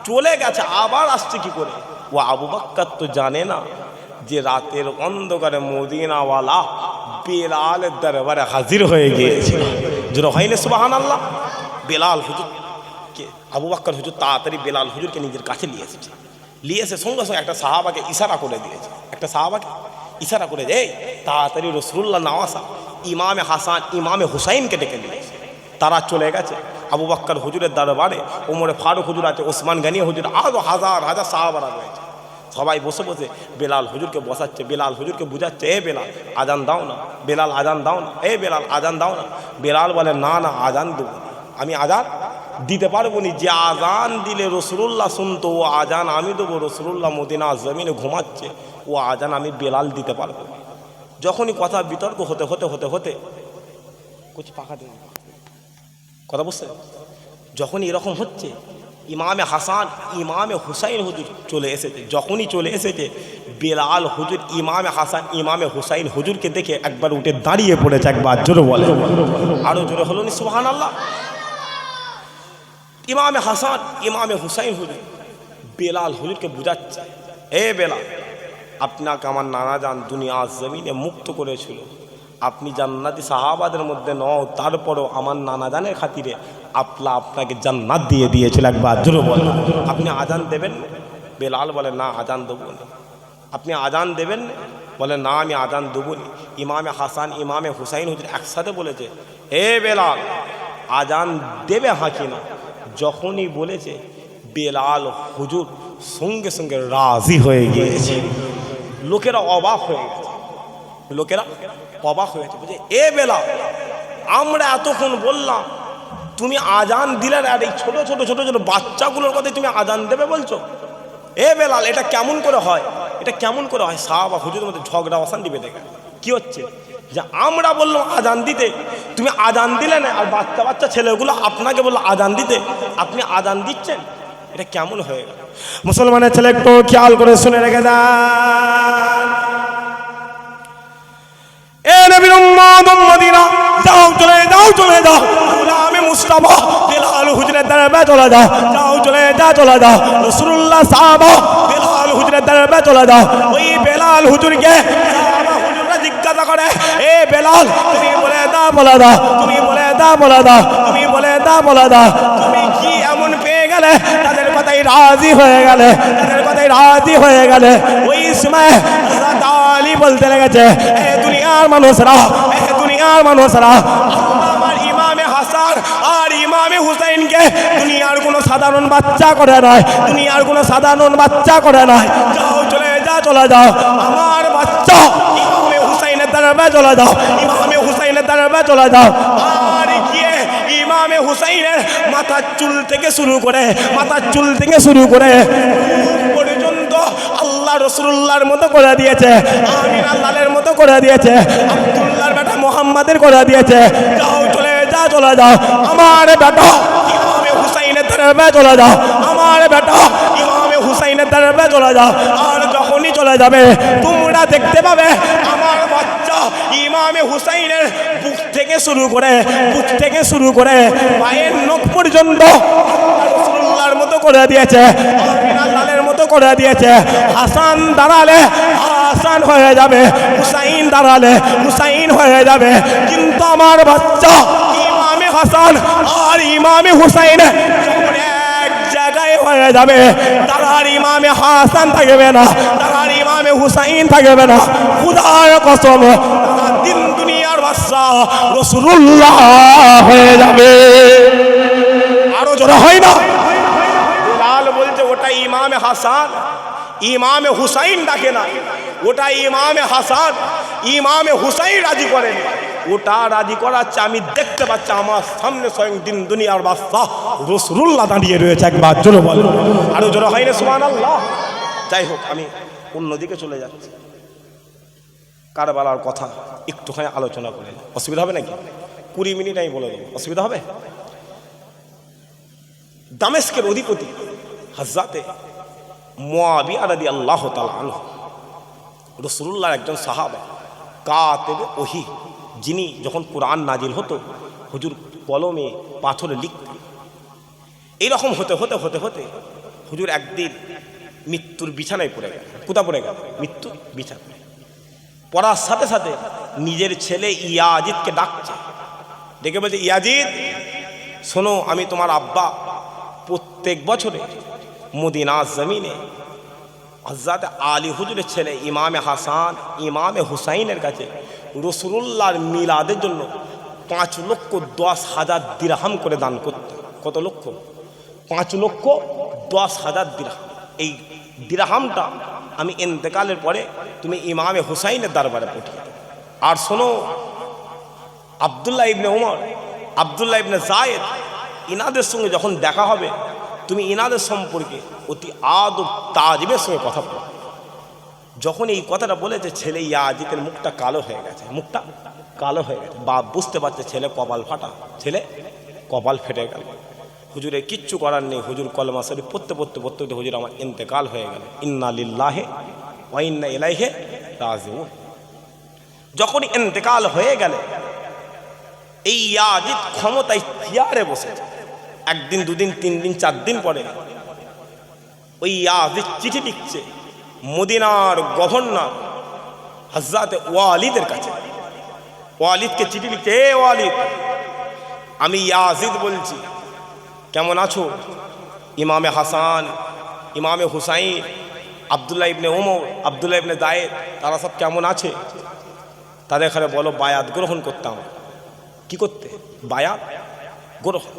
চলে গেছে, আবার আসছে কি করে? ও আবু বকর তো জানে না যে রাতের অন্ধকারে মদিনাওয়ালা বেলালের দরবারে হাজির হয়ে গিয়েছে। যেন হয়নি সুবহানাল্লাহ? বেলাল হুজুর কে, আবু বকর হুজুর তাড়াতাড়ি বেলাল হুজুরকে নিজের কাছে নিয়ে এসেছে। নিয়ে এসে সঙ্গে সঙ্গে একটা সাহাবাকে ইশারা করে দিয়েছে, একটা সাহাবাকে ইশারা করে, এই তাড়াতাড়ি রাসূলুল্লাহ নওয়াসা ইমামে হাসান ইমামে হুসাইনকে ডেকে নিয়েছে। তারা চলে গেছে আবু বকর হুজুরের দরবারে। ওমরে ফারুক হুজুর আছে, ওসমান গনি হুজুর, আরও হাজার হাজার সাহাবারা রয়েছে। সবাই বসে বসে বেলাল হুজুরকে বসাচ্ছে, বেলাল হুজুরকে বুঝাচ্ছে, এ বেলাল আজান দাও না, বেলাল আজান দাও না, এ বেলাল আজান দাও না। বেলাল বলে, না না, আজান দেবো, আমি আজান দিতে পারবো নি। যে আজান দিলে রাসূলুল্লাহ শুনতো, ও আজান আমি দেবো। রাসূলুল্লাহ মদিনা জমিনে ঘুমাচ্ছে, ও আজান আমি বেলাল দিতে পারবো। যখনই কথা বিতর্ক হতে হতে হতে হতে কিছু পাকা দেবে কথা বুঝতে, যখন এরকম হচ্ছে, ইমামে হাসান ইমামে হুসাইন হুজুর চলে এসেছে। যখনই চলে এসেছে, বেলাল হুজুর ইমামে হাসান ইমামে হুসাইন হুজুরকে দেখে একবার উঠে দাঁড়িয়ে পড়েছে। একবার জোরে বলে, আরো জোরে হলো নি সুবহানাল্লাহ? ইমামে হাসান ইমামে হুসাইন হুজুর বেলাল হুজুরকে বুঝাচ্ছে, এ বেলাল, আপনাকে আমার নানা জান দুনিয়ার জমিনে মুক্ত করেছিল, আপনি জান্নাতি সাহাবাদের মধ্যে নও, তারপরও আমার নানা জানের খাতিরে আপনাকে জান্নাত দিয়ে দিয়েছিল। একবার জোরে বলেন, আপনি আজান দেবেন? বেলাল বলে, না আজান দেবো না। আপনি আজান দেবেন? বলে, না আমি আজান দেবো না। ইমামে হাসান ইমামে হুসাইন হুজুর একসাথে বলেছে, এ বেলাল, আজান দেবে হাঁকি না? যখনই বলেছে বেলাল হুজুর সঙ্গে সঙ্গে রাজি হয়ে গিয়েছে। লোকেরা অবাক হয়ে গেছে, লোকেরা অবাক হয়েছে, বুঝে, এ বেলাল, আমরা এতক্ষণ বললাম তুমি আজান দিলে, আর এই ছোট ছোট ছোট ছোট বাচ্চাগুলোর কথা তুমি আজান দেবে বলছো? এ বেলাল, এটা কেমন করে হয়? এটা কেমন করে হয়? সাহাবা হুজুরের মধ্যে ঝগড়া অশান্তি বেঁধে গেল। কি হচ্ছে? যে আমরা বললাম আজান দিতে, তুমি আজান দিলে না, আর বাচ্চা বাচ্চা ছেলেগুলো আপনাকে বললো আজান দিতে, আপনি আজান দিচ্ছেন, এটা কেমন হয়ে গেল? মুসলমানের ছেলে একটু খেয়াল করে শুনে রেখে দেন। এ নবীর উম্মত উম্মতিরা, যাও চলে যাও, চলে যাও, গোলামে মুস্তাফা বেলাল হুজুরের দরবারে চলে যাও, যাও চলে চলে যাও, রাসূলুল্লাহ সাহাবা বেলাল হুজুরের দরবারে চলে যাও। ওই বেলাল হুজুরকে সাহাবা হুজুররা জিজ্ঞাসা করে, এ বেলাল, তুমি বলে দাও, বলে দাও, তুমি বলে দাও, বলে দাও, তুমি বলে দাও, বলে দাও, তুমি কি এমন পেয়ে গেলে তাদের কথাই রাজি হয়ে গেলে, তাদের কথাই রাজি হয়ে গেলে? ওই সময় হযরত আলী বলতে লেগেছে, এ দুনিয়ার মানুষরা, এ দুনিয়ার মানুষরা, আমার ইমামে হাসান আর ইমামে হুসাইনকে দুনিয়ার কোনো সাধারণ বাচ্চা করে নয়, দুনিয়ার কোনো সাধারণ বাচ্চা করে নয়। যাও চলে চলে যাও, আমার বাচ্চা ইমামে হুসাইনের দরবারে চলে যাও, ইমামে হুসাইনের দরবারে চলে যাও। আর গিয়ে ইমামে হুসাইনের মাথার চুল থেকে শুরু করে, মাথার চুল থেকে শুরু করে পর্যন্ত আল্লাহ রাসূলুল্লাহর মতো করে দিয়েছে, আমিনা লালের মতো করে দিয়েছে, আব্দুল্লাহর বেটা মুহাম্মাদের করে দিয়েছে। যাও চলে চলে যাও, আমার বেটা ইমামে হুসাইনের দরবারে চলে যাও, আমার বেটা ইমামে হুসাইনের দরবারে চলে যাও। আর যখনই চলে যাবে তোমরা দেখতে পাবে আমার বাচ্চা ইমামে হুসাইনের বুক থেকে শুরু করে পায়ের নখ পর্যন্ত রাসূলুল্লাহর মতো করে দিয়েছে, আমিনা লালের মতো করে দিয়েছে। হাসান দাঁড়ালে হাসান হয়ে যাবে, হুসাইন দাঁড়ালে হুসাইন হয়ে যাবে, কিন্তু আমার বাচ্চা ইমামে হাসান আর ইমামে হুসাইন এক জায়গায় হয়ে যাবে। তার ইমামে হাসান থাকবে না, তার ইমামে হুসাইন থাকবে না। খোদার কসম, দিন দুনিয়ার বাদশা রাসূলুল্লাহ হয়ে যাবে। আরো জোরে হয় না? বেলাল বলছে, ওটা ইমামে হাসান ইমামে হুসাইন ডাকে না, ওটা ইমামে হাসান ইমামে হুসাইন রাজি করেন, ওটা রাজি করাচ্ছে। আমি দেখতে পাচ্ছি আমার সামনে স্বয়ং দিন দুনিয়ার বাদশা রাসূলুল্লাহ দাঁড়িয়ে রয়েছে। একবার জোরে বল, আরো জোরে হয় না? সুবহানাল্লাহ। যাই হোক, আমি অন্যদিকে চলে যাচ্ছি। কারবালার কথা একটুখানি আলোচনা করে, অসুবিধা হবে নাকি? 20 মিনিট আমি বলে দেবো, অসুবিধা হবে? দামেস্কের অধিপতি হযরতে মুআবিয়া রাদিয়াল্লাহু তাআলা আনহু, রাসূলুল্লাহর একজন সাহাবা, কাতেবে ওহী, যিনি যখন কোরআন নাজিল হতো হুজুর কলমে পাথরে লিখতেন। এইরকম হতে হতে হতে হতে হুজুর একদিন মৃত্যুর বিছানায় পড়ে গেল। কোথা পড়ে গেল? মৃত্যুর বিছানায় পড়ার সাথে সাথে নিজের ছেলে ইয়াজিদকে ডাকছে, ডেকে বলছে, ইয়াজিদ শোনো, আমি তোমার আব্বা প্রত্যেক বছরে মদিনার জমিনে হযরত আলী হুজুরের ছেলে ইমামে হাসান ইমামে হুসাইনের কাছে রাসূলুল্লাহর মিলাদের জন্য 5,10,000 দিরহাম করে দান করত। কত লক্ষ? 5,10,000 দিরহাম। এই দিরহামটা আমি ইন্তেকালের পরে তুমি ইমামে হুসাইনের দরবারে পাঠিয়ে দাও। আর শোনো, আব্দুল্লাহ ইবনে উমর, আব্দুল্লাহ ইবনে যায়েদ, ইনাদের সঙ্গে যখন দেখা হবে তুমি ইনাদের সম্পর্কে অতি আদব তাজিবের সঙ্গে কথা বলো। যখন এই কথাটা বলেছে, ছেলে ইয়াজিদের মুখটা কালো হয়ে গেছে, মুখটা কালো হয়ে গেছে। বাপ বুঝতে পারছে ছেলে কপাল ফাটা, ছেলে কপাল ফেটে গেল। হুজুরের কিচ্ছু করার নেই, হুজুর কলমা শরীফ পড়তে পড়তে পড়তে হুজুর আমার ইন্তেকাল হয়ে গেল। ইন্না লিল্লাহি ওয়া ইন্না ইলাইহি রাজিউন। যখন ইন্তেকাল হয়ে গেল, এই ইয়াজিদ ক্ষমতায় চেয়ারে বসেছে, একদিন দুদিন 3 দিন 4 দিন পরে ওই ইয়াজিদ চিঠি লিখছে মদিনার গভর্নর হযরত ওয়ালিদের কাছে। ওয়ালিদকে চিঠি লিখছে, এ ওয়ালিদ, আমি ইয়াজিদ বলছি, কেমন আছো? ইমামে হাসান, ইমামে হুসাইন, আব্দুল্লাহ ইবনে ওমর, আব্দুল্লাহ ইবনে জায়েদ, তারা সব কেমন আছে? তাদের এখানে বলো বায়াত গ্রহণ করতাম। কি করতে? বায়াত গ্রহণ।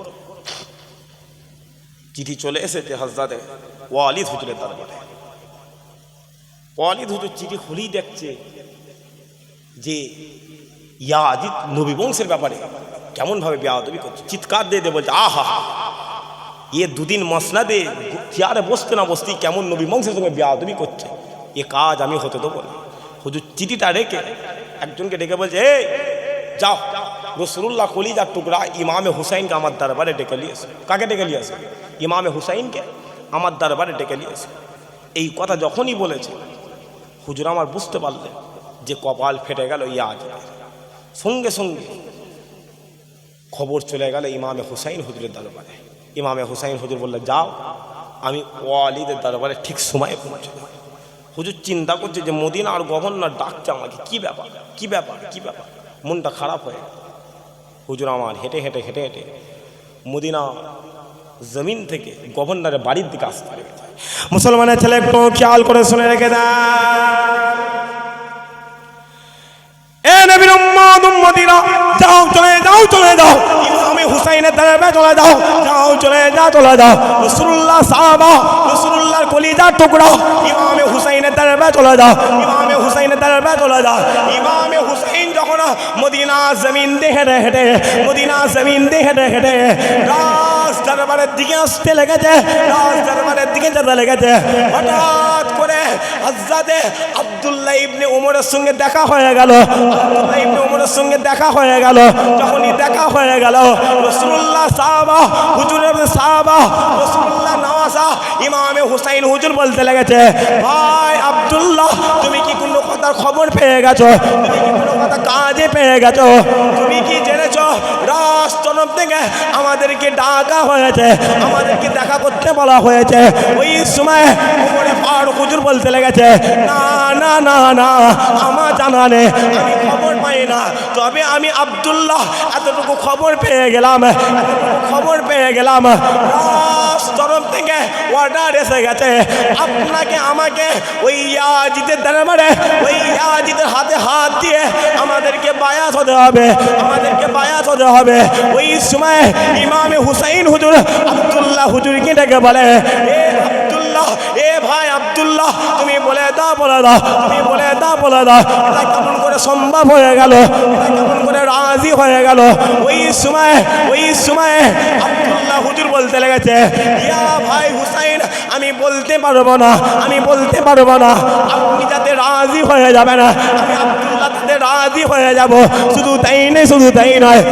চিঠি চলে এসেছে হযরত ওয়ালিদ হুজুরের দরবারে। ওয়ালিদ হুজুর চিঠি খুলেই দেখছে যে ইয়াজিদ নবী বংশের ব্যাপারে কেমনভাবে বেয়াদবি করছে, চিৎকার দিয়ে বলছে, আহা, এ দুদিন মসনাদে চেয়ারে বসতে না বসতেই কেমন নবী বংশের সঙ্গে বেয়াদবি করছে, এ কাজ আমি হতে দেবো না। হুজুর চিঠিটা রেখে একজনকে ডেকে বলছে, এই যাও, রাসূলুল্লাহ কলিজার টুকরা ইমামে হুসাইনকে আমার দরবারে ডেকে নিয়ে এসো। কাকে ডেকে নিয়ে এসো? ইমামে হুসাইনকে আমার দরবারে ডেকে নিয়ে এসো। এই কথা যখনই বলেছে হুজুর আমার বুঝতে পারলেন যে কপাল ফেটে গেল ইয়াজিদের। সঙ্গে সঙ্গে খবর চলে গেল ইমামে হুসাইন হুজুরের দরবারে। ইমামে হুসাইন হুজুর বললে, যাও, আমি ওয়ালিদের দরবারে ঠিক সময়ে পৌঁছে দেব। হুজুর চিন্তা করছে যে মদিনার গভর্নর ডাকছে আমাকে, কি ব্যাপার, কি ব্যাপার, কি ব্যাপার, মনটা খারাপ হয়ে গেল। হুজুর আমার হেঁটে হেঁটে হেঁটে হেঁটে মদিনা জমিন থেকে গভর্নরের বাড়ির দিকে আসতে লেগেছে। মুসলমানের ছেলে একটু খেয়াল করে শুনে রেখে দেন, এ নবীর উম্মত উম্মতিরা, যাও, চলে যাও, চলে যাও, ইমামে হুসাইনের দরবারে চলে যাও, যাও, চলে যাও, চলে যাও। রাসূলুল্লাহ সাহাবা, রাসূলুল্লাহর কলিজার টুকরা ইমামে হুসাইনের দরবারে চলে যাও, ইমামে হুসাইনের দরবারে চলে যাও। ইমামে হুসাইন যখন মদিনা জমিন দিয়ে হেঁটে হেঁটে, মদিনা জমিন দিয়ে হেঁটে হেঁটে রাজ দরবারের দিকে আসতে লেগেছে, রাজ দরবারের দিকে যেতে লেগেছে, হঠাৎ করে হযরতে আব্দুল্লাহ ইবনে ওমরের সঙ্গে দেখা হয়ে গেল। আব্দুল্লাহ ইবনে ওমরের সঙ্গে দেখা হয়ে গেল। যখনই দেখা হয়ে গেল, রাসূলুল্লাহ সাহাবা, হুজুরের সাহাবা, রাসূলুল্লাহ নওয়াজা ইমামে হুসাইন হুজুর বলতে লেগেছে, ভাই আব্দুল্লাহ, তুমি কি কোনো কথার খবর পেয়ে গেছো? তুমি কি কোনো কথা কাজে পেয়ে গেছো? তুমি কি জেনেছো রাজ তরফ থেকে আমাদেরকে ডাকা হয়েছে, আমাদেরকে দেখা করতে বলা হয়েছে? ওই সময় ওমরে ফারুক হুজুর বলতে লেগেছে, না না না না, আমার জানা নেই, আমি খবর পাই না, তবে আমি আব্দুল্লাহ এতটুকু খবর পেয়ে গেলাম, এতটুকু খবর পেয়ে গেলাম, রাজ তরফ থেকে অর্ডার এসে গেছে, আপনাকে আমাকে ওই ইয়াজিদের দরবারে, ওই ইয়াজিদের হাতে হাত দিয়ে আমাদেরকে বায়াত হতে হবে, আমাদেরকে বায়াত হতে হবে। ওই সময় ইমামে হুসাইন হুজুর আব্দুল্লাহ হুজুরকে ডেকে বলে, এ আব্দুল্লাহ, এ ভাই আব্দুল্লাহ, তুমি বলে দাও, বলে দাও, তুমি বলে দাও, বলে দাও, এটা কেমন করে সম্ভব হয়ে গেল, এটা কেমন করে রাজি হয়ে গেল? ওই সময় আব্দুল্লাহ হুজুর বলতে লেগেছে, ইয়া ভাই হুসাইন, আমি বলতে পারবো না, আমি বলতে পারবো না, আপনি যাতে রাজি হয়ে যাবেন, আমি আব্দুল্লাহ তাতে রাজি হয়ে যাব। শুধু তাই নয়, শুধু তাই নয়,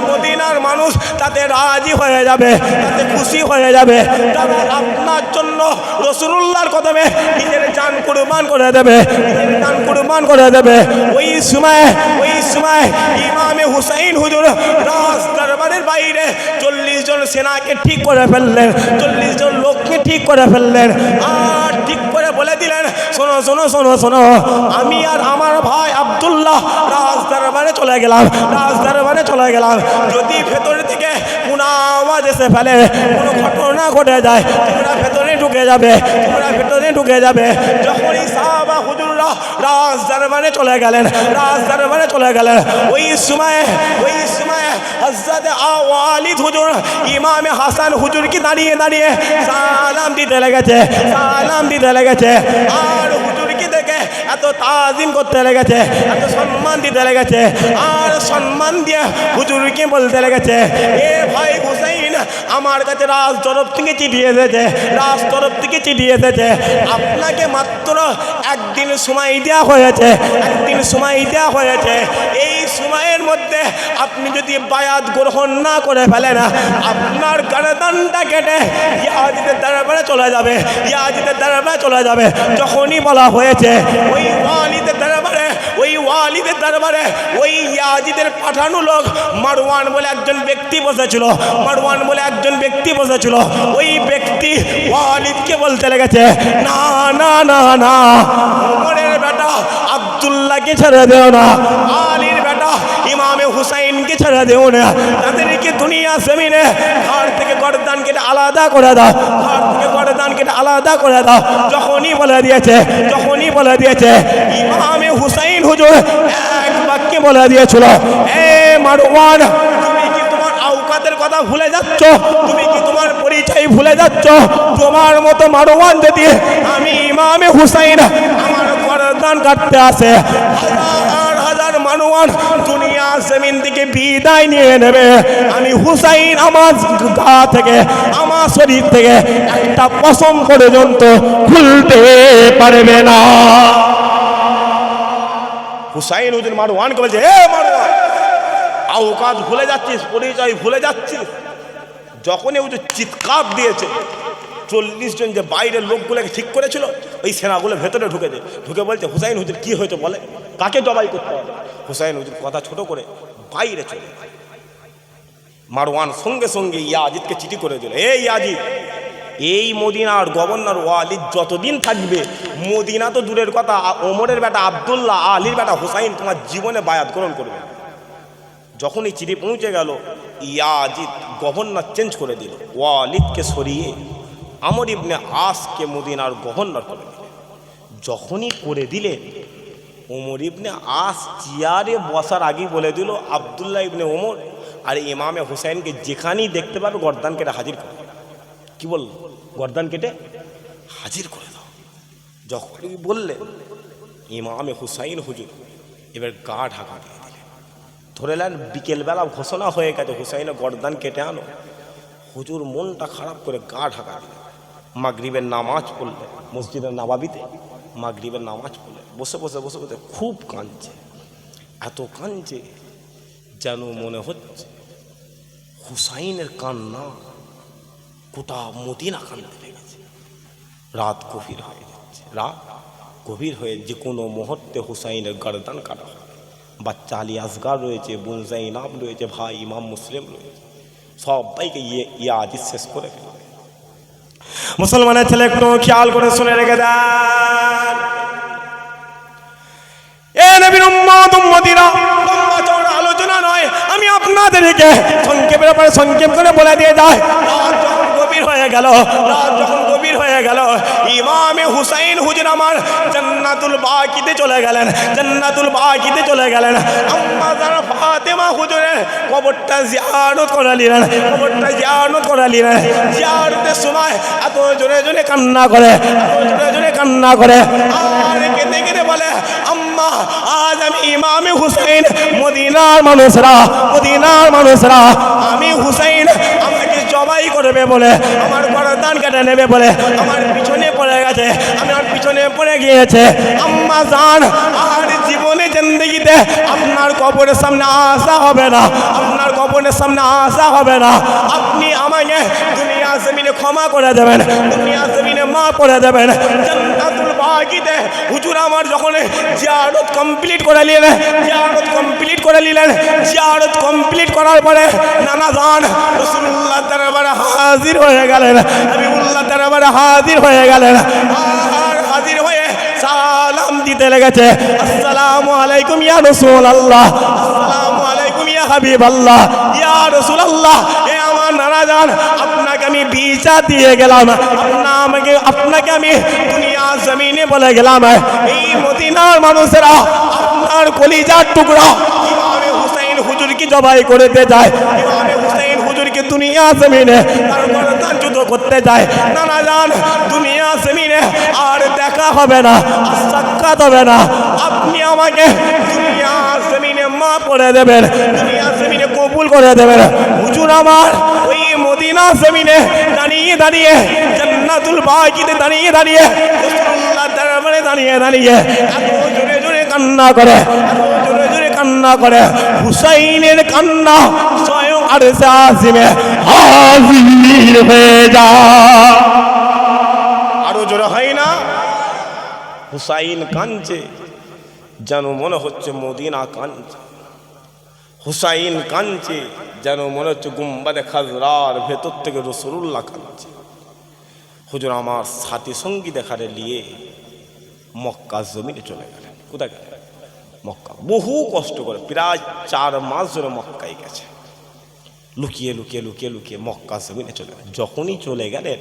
মদিনার মানুষ তাতে রাজি হয়ে যাবে, তাতে খুশি হয়ে যাবে, তারা আপনার জন্য রাসূলুল্লাহর কদমে নিজের জান কুরবান করে দেবে, নিজের জান কুরবান করে দেবে। ওই সময় ইমামে হুসাইন হুজুর রাজ দরবারের বাইরে 40 জন সেনাকে ঠিক করে ফেললেন, 40 জন লোককে ঠিক করে ফেললেন, আর ঠিক করে বলে দিলেন, শোনো শোনো শোনো শোনো, আমি আর আমার ভাই আব্দুল্লাহ রাজ দরবারে চলে গেলাম, রাজ দরবারে চলে গেলাম, যদি ভেতর থেকে কোনো আওয়াজ এসে ফেলে, কোনো ঘটনা ঘটে যায়, তোমরা ভেতরে ঢুকে যাবে, তোমরা ভেতরে ঢুকে যাবে। যখনই সাহাবা হুজুররা রাজ দরবারে চলে গেলেন, রাজ দরবারে চলে গেলেন, ওই সময় হযরত ওয়ালিদ হুজুর ইমামে হাসান হুজুরকে দাঁড়িয়ে দাঁড়িয়ে সালাম দিতে লেগেছে, সালাম দিতে লেগেছে, আর হুজুরকে দেখে এত তাজিম করতে লেগেছে, এত সম্মান দিতে লেগেছে, আর সম্মান দিয়ে হুজুরকে বলতে লেগেছে, এ ভাই হুসাইন, আমার কাছে রাজ তরফ থেকে চিঠি এসেছে, রাজ তরফ থেকে চিঠি এসেছে, আপনাকে মাত্র একদিন সময় দেওয়া হয়েছে, একদিন সময় দেওয়া হয়েছে, এই সময়ের মধ্যে আপনি যদি বায়াত গ্রহণ না করে ফেলেন, আপনার গর্দনটা কেটে ইয়াজিদের দরবারে চলে যাবে, ইয়াজিদের দরবারে চলে যাবে। যখনই বলা হয়েছে ওই ওয়ালিদের দরবারে, ওই ওয়ালিদের দরবারে ওই ইয়াজিদের পাঠানো লোক মারওয়ান বলে একজন ব্যক্তি বসেছিল। মারওয়ান বলে একজন ব্যক্তি বসেছিল। ওই ব্যক্তি ওয়ালিদকে বলতে লেগেছে, না না না না, ওমরের বেটা আব্দুল্লাহকে ছেড়ে দেও না, আলীর বেটা ইমামে হুসাইনকে ছেড়ে দেও না, তাদেরকে দুনিয়া জমিনে ঘর থেকে গর্দান কেটে আলাদা করে দাও, ঘর থেকে গর্দান কেটে আলাদা করে দাও। যখনই বলে দিয়েছে ইমামে হুসাইন হুজুর এক বাক্যে বলে দিয়েছিল, এ মারওয়ান, তুমি কি তোমার আওকাতের কথা ভুলে যাচ্ছ? তুমি কি তোমার পরিচয় ভুলে যাচ্ছ? তোমার মতো মারওয়ান যদি আমি ইমামে হুসাইন আমার গর্দান কাটতে আসে, হাজার হাজার মারওয়ান দুনিয়া জমিন থেকে বিদায় নিয়ে নেবে, আমি হুসাইন আমার গা থেকে, আমার শরীর থেকে একটা পশম পর্যন্ত খুলতে পারবে না। হুসাইন হুজুর মারওয়ানকে বলছে, এ মারওয়ান, আওকাত ভুলে যাচ্ছিস, পরিচয় ভুলে যাচ্ছিস। যখনই হুজুর চিৎকার দিয়েছে, 40 জন যে বাইরের লোকগুলোকে ঠিক করেছিল ওই সেনাগুলো ভেতরে ঢুকে বলছে, হুসাইন হুজুর কি হয়েছে বলে, কাকে জবাই করতে হবে? হুসাইন হুজুর কথা ছোট করে বাইরে চলে। মারওয়ান সঙ্গে সঙ্গে ইয়াজিদকে চিঠি করে দিল, এই ইয়াজিদ, এই মদিনার গভর্নর ওয়ালিদ যতদিন থাকবে, মদিনা তো দূরের কথা, ওমরের বেটা আব্দুল্লাহ, আলীর বেটা হুসাইন তোমার জীবনে বায়াত গ্রহণ করবে। যখন এই চিঠি পৌঁছে গেল, ইয়াজিদ গভর্নর চেঞ্জ করে দিল, ওয়ালিদকে সরিয়ে আমর ইবনে আসকে মদিনার গভর্নর করে দিলেন। যখনই করে দিলেন, ওমর ইবনে আস চেয়ারে বসার আগেই বলে দিল, আবদুল্লাহ ইবনে ওমর আর ইমামে হুসাইনকে যেখানেই দেখতে পাবে গর্দান কেটে হাজির করে। কি বলল? গর্দান কেটে হাজির করে দাও। যখনই বললেন, ইমামে হুসাইন হুজুর এবার গা ঢাকা দিয়ে দিলেন। ধরে নেন বিকেলবেলা ঘোষণা হয়ে গেছে হুসাইনের গর্দান কেটে আনো। হুজুর মনটা খারাপ করে গা ঢাকা দিলেন। মাগরিবের নামাজ পড়লেন মসজিদের নববীতে, মাগরিবের নামাজ পড়লেন। বসে বসে খুব কাঁদছে, এত কাঁদছে যেন মনে হচ্ছে হুসাইনের কান্না গোটা মদিনা কাঁদতে লেগেছে। রাত গভীর হয়ে যাচ্ছে, রাত গভীর হয়ে যে কোনো মুহূর্তে হুসাইনের গর্দান কাটা হয়। বাচ্চা আলী আসগার রয়েছে, বোন জাইনাব রয়েছে, ভাই ইমাম মুসলিম রয়েছে, সবাইকে ইয়াজিদ শেষ করে ফেলবে। মুসলমানের ছেলে একটু খেয়াল করে শুনে রেখে দেন, এ নবীর উম্মত উম্মতিরা, লম্বা চওড়া আলোচনা নয়, আমি আপনাদেরকে সংক্ষেপের ব্যাপারে সংক্ষেপ করে বলে দিয়ে যাই। রাত যখন গভীর হয়ে গেল, ইমামে হুসাইন হুজুর আমার জান্নাতুল বাকিতে চলে গেলেন। আম্মা জান ফাতেমা হুজুরের কবরটা জিয়ারত করে নিলেন। জিয়ারতের সময় এত জোরে জোরে কান্না করে, আর কেঁদে বলে, আম্মা, আজ আমি ইমামে হুসাইন, মদিনার মানুষরা আমি হুসাইন আমাকে জবাই করবে বলে, আমার গর্দান কেটে নেবে বলে আমার পিছনে পড়ে গেছে, আমার পিছনে পড়ে গিয়েছে। আম্মা জান, আর জীবনে জিন্দেগিতে আপনার কবরের সামনে আসা হবে না, আপনি আমাকে দুনিয়া জমিনে ক্ষমা করে দেবেন, দুনিয়া জমিনে মাফ করে দেবেন। জান্নাতুল বাকিতে হুজুর আমার যখন জিয়ারত কমপ্লিট করে নিলেন, জিয়ারত কমপ্লিট করার পরে নানা জান রাসূলুল্লাহ দরবারে হাজির হয়ে গেলেন, হাবিবুল্লাহ দরবারে হাজির হয়ে গেলেন। আর হাজির হয়ে সালাম দিতে লেগেছে, আসসালামু আলাইকুম ইয়া রাসূলুল্লাহ, আসসালামু আলাইকুম ইয়া হাবিবাল্লাহ, ইয়া রাসূলুল্লাহ, এ আমার নানা জান, আপনাকে আমি ভিসা দিয়ে গেলাম, আপনাকে আমি দুনিয়া জমিনে বলে গেলাম, এই মদিনার মানুষেরা আপনার কলিজার টুকরা ইমামে হুসাইন হুজুরকে জবাই করতে যায়, ইমামে হুসাইন হুজুরকে দুনিয়া জমিনে তার গর্দান যুদ্ধ করতে যায়। নানা জান, দুনিয়া জমিনে আর দেখা হবে না, সাক্ষাৎ হবে না, আপনি আমাকে দুনিয়া জমিনে মাফ করে দেবেন, দুনিয়া জমিনে কবুল করে দেবেন। হুজুর আমার ওই মদিনা জমিনে দাঁড়িয়ে জান্নাতুল বাকিতে দাঁড়িয়ে রাসূলুল্লাহ দরবারে দাঁড়িয়ে এত জোরে জোরে কান্না করে, হুসাইনের কান্না স্বয়ং আরশে আজিমে হাজির হয়ে যায়। আরো জোরে হয় না? হুসাইন কাঁদছে, যেন মনে হচ্ছে মদিনা কাঁদছে, হুসাইন কাঁদছে, যেন মনে হচ্ছে গুম্বাদে খাজরার ভেতর থেকে রাসূলুল্লাহ কাঁদছে। হুজুর আমার সাথী সঙ্গী দেখারে নিয়ে মক্কা জমিনে চলে গেলেন। কোথায় গেলেন? মক্কা। বহু কষ্ট করে প্রায় 4 মাস ধরে মক্কায় গেছে, লুকিয়ে লুকিয়ে লুকিয়ে লুকিয়ে মক্কা জমিনে চলে গেলেন। যখনই চলে গেলেন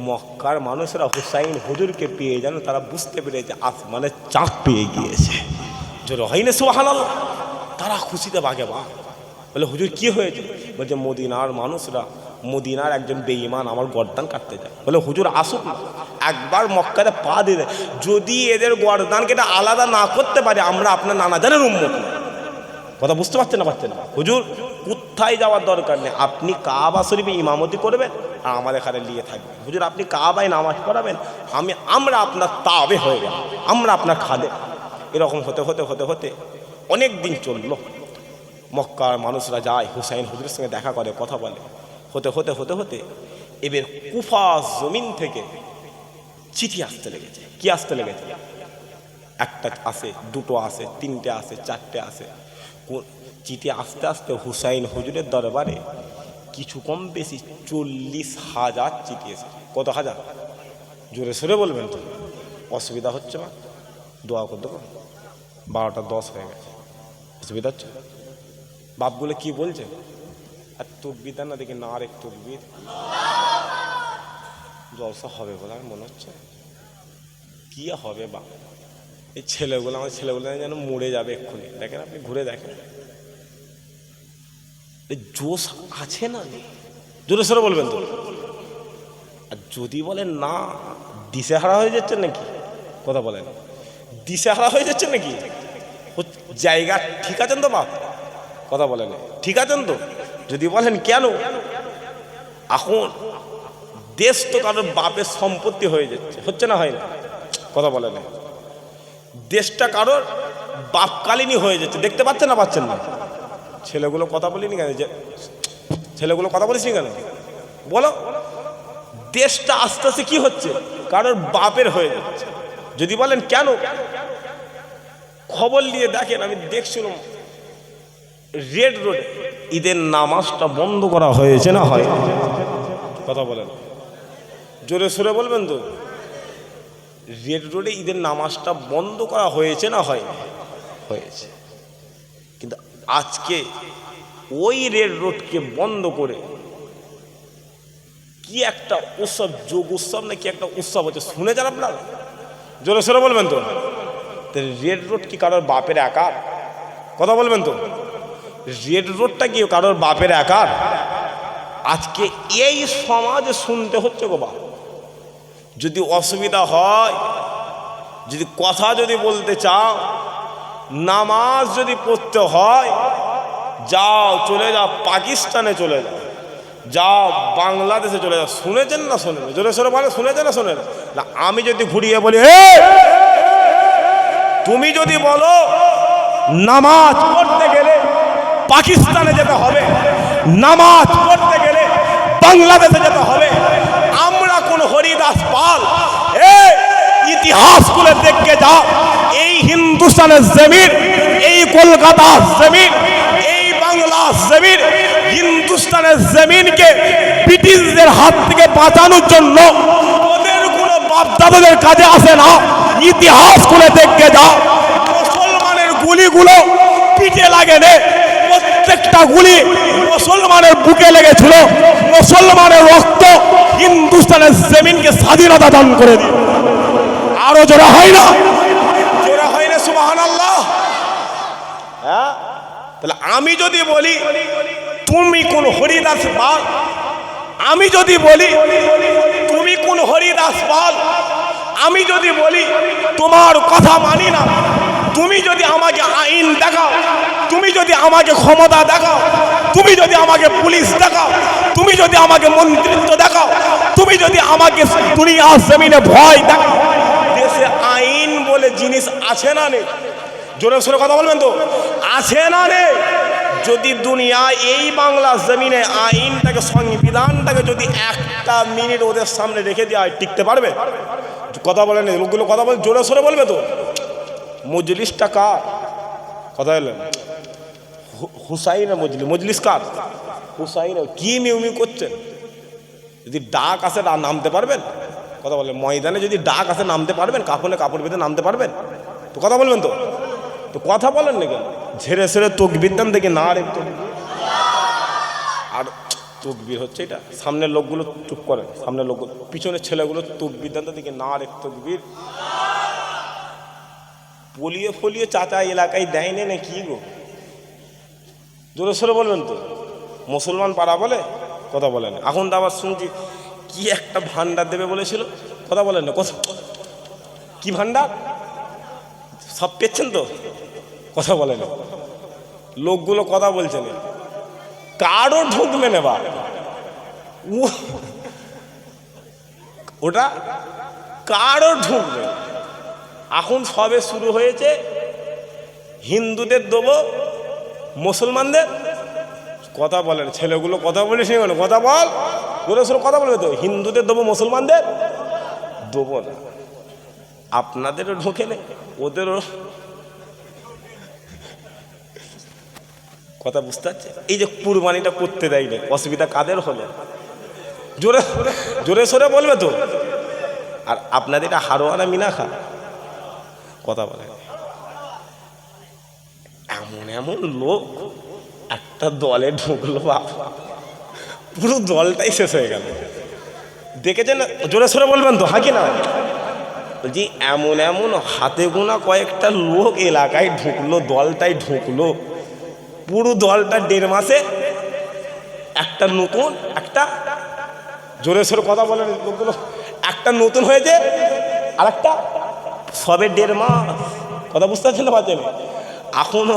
মক্কার মানুষেরা হুসাইন হুজুরকে পেয়ে যেন তারা বুঝতে পেরেছে আসমানে চাঁদ পেয়ে গিয়েছে। জোরে হয় না সুবহানাল্লাহ? তারা খুশিতে বাগে বা বলে হুজুর কি হয়েছে? বলছে মদিনার মানুষরা, মদিনার একজন বেঈমান আমার গর্দান কাটতে যায়। বলে হুজুর আসুক না, একবার মক্কাতে পা দিয়ে দেয়, যদি এদের গর্দানকে এটা আলাদা না করতে পারে আমরা আপনার নানা জানের উম্মত। কথা বুঝতে পারছেন না? পারছেন না? হুজুর কোথায় যাওয়ার দরকার নেই, আপনি কাবা শরীফে ইমামতি করবেন আর আমাদের এখানে নিয়ে থাকবেন। হুজুর আপনি কাবায় নামাজ পড়াবেন, আমরা আপনার তাবে হয়ে গেল, আমরা আপনার খাদে। এরকম হতে হতে হতে হতে অনেক দিন চললো। মক্কার মানুষরা যায় হুসাইন হুজুরের সঙ্গে দেখা করে, কথা বলে। হতে হতে হতে হতে এবার কুফা জমিন থেকে চিঠি আসতে লেগেছে। কি আসতে লেগেছে? একটা আসে, দুটো আসে, তিনটে আসে, চারটে আসে। চিঠি আস্তে আস্তে হুসাইন হুজুরের দরবারে কিছু কম বেশি 40,000 চিঠি এসে। কত হাজার? জোরে সরে বলবেন তো, অসুবিধা হচ্ছে না? দোয়া করে দেবো। 12টা 10 হয়ে গেছে, অসুবিধা হচ্ছে? বাপগুলো কি বলছে? আর তকবির দেন না দেখি, না আর এক তকবির জলসা হবে বলে আমার মনে হচ্ছে। কি হবে বা এই ছেলেগুলো, আমার ছেলেগুলো যেন মরে যাবে এক্ষুনি। দেখেন আপনি ঘুরে দেখেন, জোশ আছে না? জোরে সরে বলবেন তো। আর যদি বলেন না, দিশেহারা হয়ে যাচ্ছে নাকি? কথা বলেন, দিশেহারা হয়ে যাচ্ছে নাকি? জায়গা ঠিক আছেন তো বাপ? কথা বলেন ঠিক আছেন তো? যদি বলেন কেন, এখন দেশ তো কারোর বাপের সম্পত্তি হয়ে যাচ্ছে, হচ্ছে না? হয় না? কথা বলেন, দেশটা কারোর বাপকালীনই হয়ে যাচ্ছে। দেখতে পাচ্ছেন না? পাচ্ছেন না? ছেলেগুলো কথা বলিনি কেন? যে ছেলেগুলো কথা বলিস নি কেন? বলো। দেশটা আস্তে আস্তে কি হচ্ছে? কারোর বাপের হয়ে যাচ্ছে। যদি বলেন কেন, খবর নিয়ে দেখেন। আমি দেখছিলাম রেড রোডে ঈদের নামাজটা বন্ধ করা হয়েছে না হয়? কথা বলেন, জোরে সোরে বলবেন তো। রেড রোডে ঈদের নামাজটা বন্ধ করা হয়েছে না হয়? হয়েছে। কিন্তু আজকে ওই রেড রোডকে বন্ধ করে কি একটা উৎসব, যোগ উৎসব নাকি একটা উৎসব হচ্ছে, শুনেছেন আপনারা? জোরে সোরে বলবেন তো। রেড রোড কি কারোর বাপের একার? কথা বলবেন তো। রেড রোডটা কি কারোর বাপের একার? আজকে এই সমাজে শুনতে হচ্ছে গো বা। যদি অসুবিধা হয়, যদি কথা যদি বলতে চাও, নামাজ যদি পড়তে হয়, যাও, চলে যাও পাকিস্তানে, চলে যাও, যাও বাংলাদেশে চলে যাও। শুনেছেন না? শোনেন? জোরে সোরে বলে, শুনেছেন না? শোনেন না? আমি যদি ঘুরিয়ে বলি, তুমি যদি বলো নামাজ পড়তে গেলে পাকিস্তানে যেতে হবে, নামাজ পড়তে গেলে বাংলাদেশে যেতে হবে, আমরা কোন হরিদাস পাল? ইতিহাস খুলে দেখে যাও, এই হিন্দুস্তানের জমিন, এই কলকাতার জমিন, এই বাংলার জমিন, হিন্দুস্তানের জমিনকে ব্রিটিশদের হাত থেকে বাঁচানোর জন্য ওদের কোনো বাপদাদাদের কাজে আসে না। ইতিহাস খুলে দেখে যাও, মুসলমানের গুলিগুলো পিঠে লাগে নে, প্রত্যেকটা গুলি মুসলমানের বুকে লেগেছিল। মুসলমানের রক্ত হিন্দুস্তানের জমিনকে স্বাধীনতা দান করে দিল। আরো জোরে হয় না? জোরে হয় না? সুবহানাল্লাহ। হ্যাঁ, তাহলে আমি যদি বলি তুমি কোন হরিদাস পাল, আমি যদি বলি তুমি কোন হরিদাস পাল, আমি যদি বলি তোমার কথা মানি না, তুমি যদি আমাকে আইন দেখাও, তুমি যদি আমাকে ক্ষমতা দেখাও, তুমি যদি আমাকে পুলিশ দেখাও, তুমি যদি আমাকে মন্ত্রিত্ব দেখাও, তুমি যদি আমাকে দুনিয়ার জমিনে ভয় দেখাও, দেশে আইন বলে জিনিস আছে না নেই? জোরে সোরে কথা বলবেন তো। আছে না নেই? যদি দুনিয়া এই বাংলা জমিনে আইনটাকে, সংবিধানটাকে যদি একটা মিনিট ওদের সামনে রেখে দেওয়া হয়, টিকতে পারবে? কথা বলেন, লোকগুলো কথা বলে, জোরে সোরে বলবে তো। মজলিসটা কার? কথা বললেন হুসাইনের মজলিস। মজলিস কার? হুসাইনের। কি মিউমি করছেন? যদি ডাক আসে নামতে পারবেন? কথা বলেন ময়দানে যদি ডাক আসে নামতে পারবেন? কাপড়ে কাপড় বেঁধে নামতে পারবেন? তো কথা বলবেন তো? তো কথা বলেন না কেন? ঝেড়ে সেরে তকবির দেন দেখি না রে আর তকবির হচ্ছে এটা। সামনের লোকগুলো চুপ করেন, সামনের লোকগুলো, পিছনের ছেলেগুলো তকবির দেন দেখি না রে তকবির। পলিয়ে ফলিয়ে চাচা এলাকায় দেয়নি না কি গো? জোরে সোরে বলবেন তো? মুসলমান পাড়া বলে? কথা বলেন। এখন তো আবার শুনছি কি একটা ভান্ডার দেবে বলেছিল। কথা বলেন না? কথা কি ভান্ডার? সব পেয়েছেন তো? কথা বলেন। লোকগুলো কথা বলছে না, কারও ঢুকবে না বা ওটা কারও ঢুকবে। এখন সবে শুরু হয়েছে, হিন্দুদের দেবো মুসলমানদের। কথা বলেন ছেলেগুলো, কথা বলিস কেন? কথা বল, বলে শুরু কথা বলবে তো। হিন্দুদের দেবো মুসলমানদের দেবো না। আপনাদেরও ঢোকে নেই, ওদেরও। কথা বুঝতে পারছে? এই যে কুরবানিটা করতে দেয় না, অসুবিধা কাদের হলো? জোরে জোরে সরে বলবে তো। আর আপনাদের এটা হারোয়ানা মিনাখা। কথা বলে এমন এমন লোক একটা দলে ঢুকলো, বাবা পুরো দলটাই শেষ হয়ে গেল। দেখেছেন? জোরে সরে বলবেন তো, হ্যাঁ কি না? বলছি এমন এমন হাতে গোনা কয়েকটা লোক এলাকায় ঢুকলো, দলটাই ঢুকলো। পুরো দলটা 1.5 মাসে একটা নতুন, একটা জোরে সোরে কথা বলেন লোকগুলো, একটা নতুন হয়েছে আর একটা সবে 1.5 মাস। কথা বুঝতে পারছেন না? পাচ্ছেন? এখনো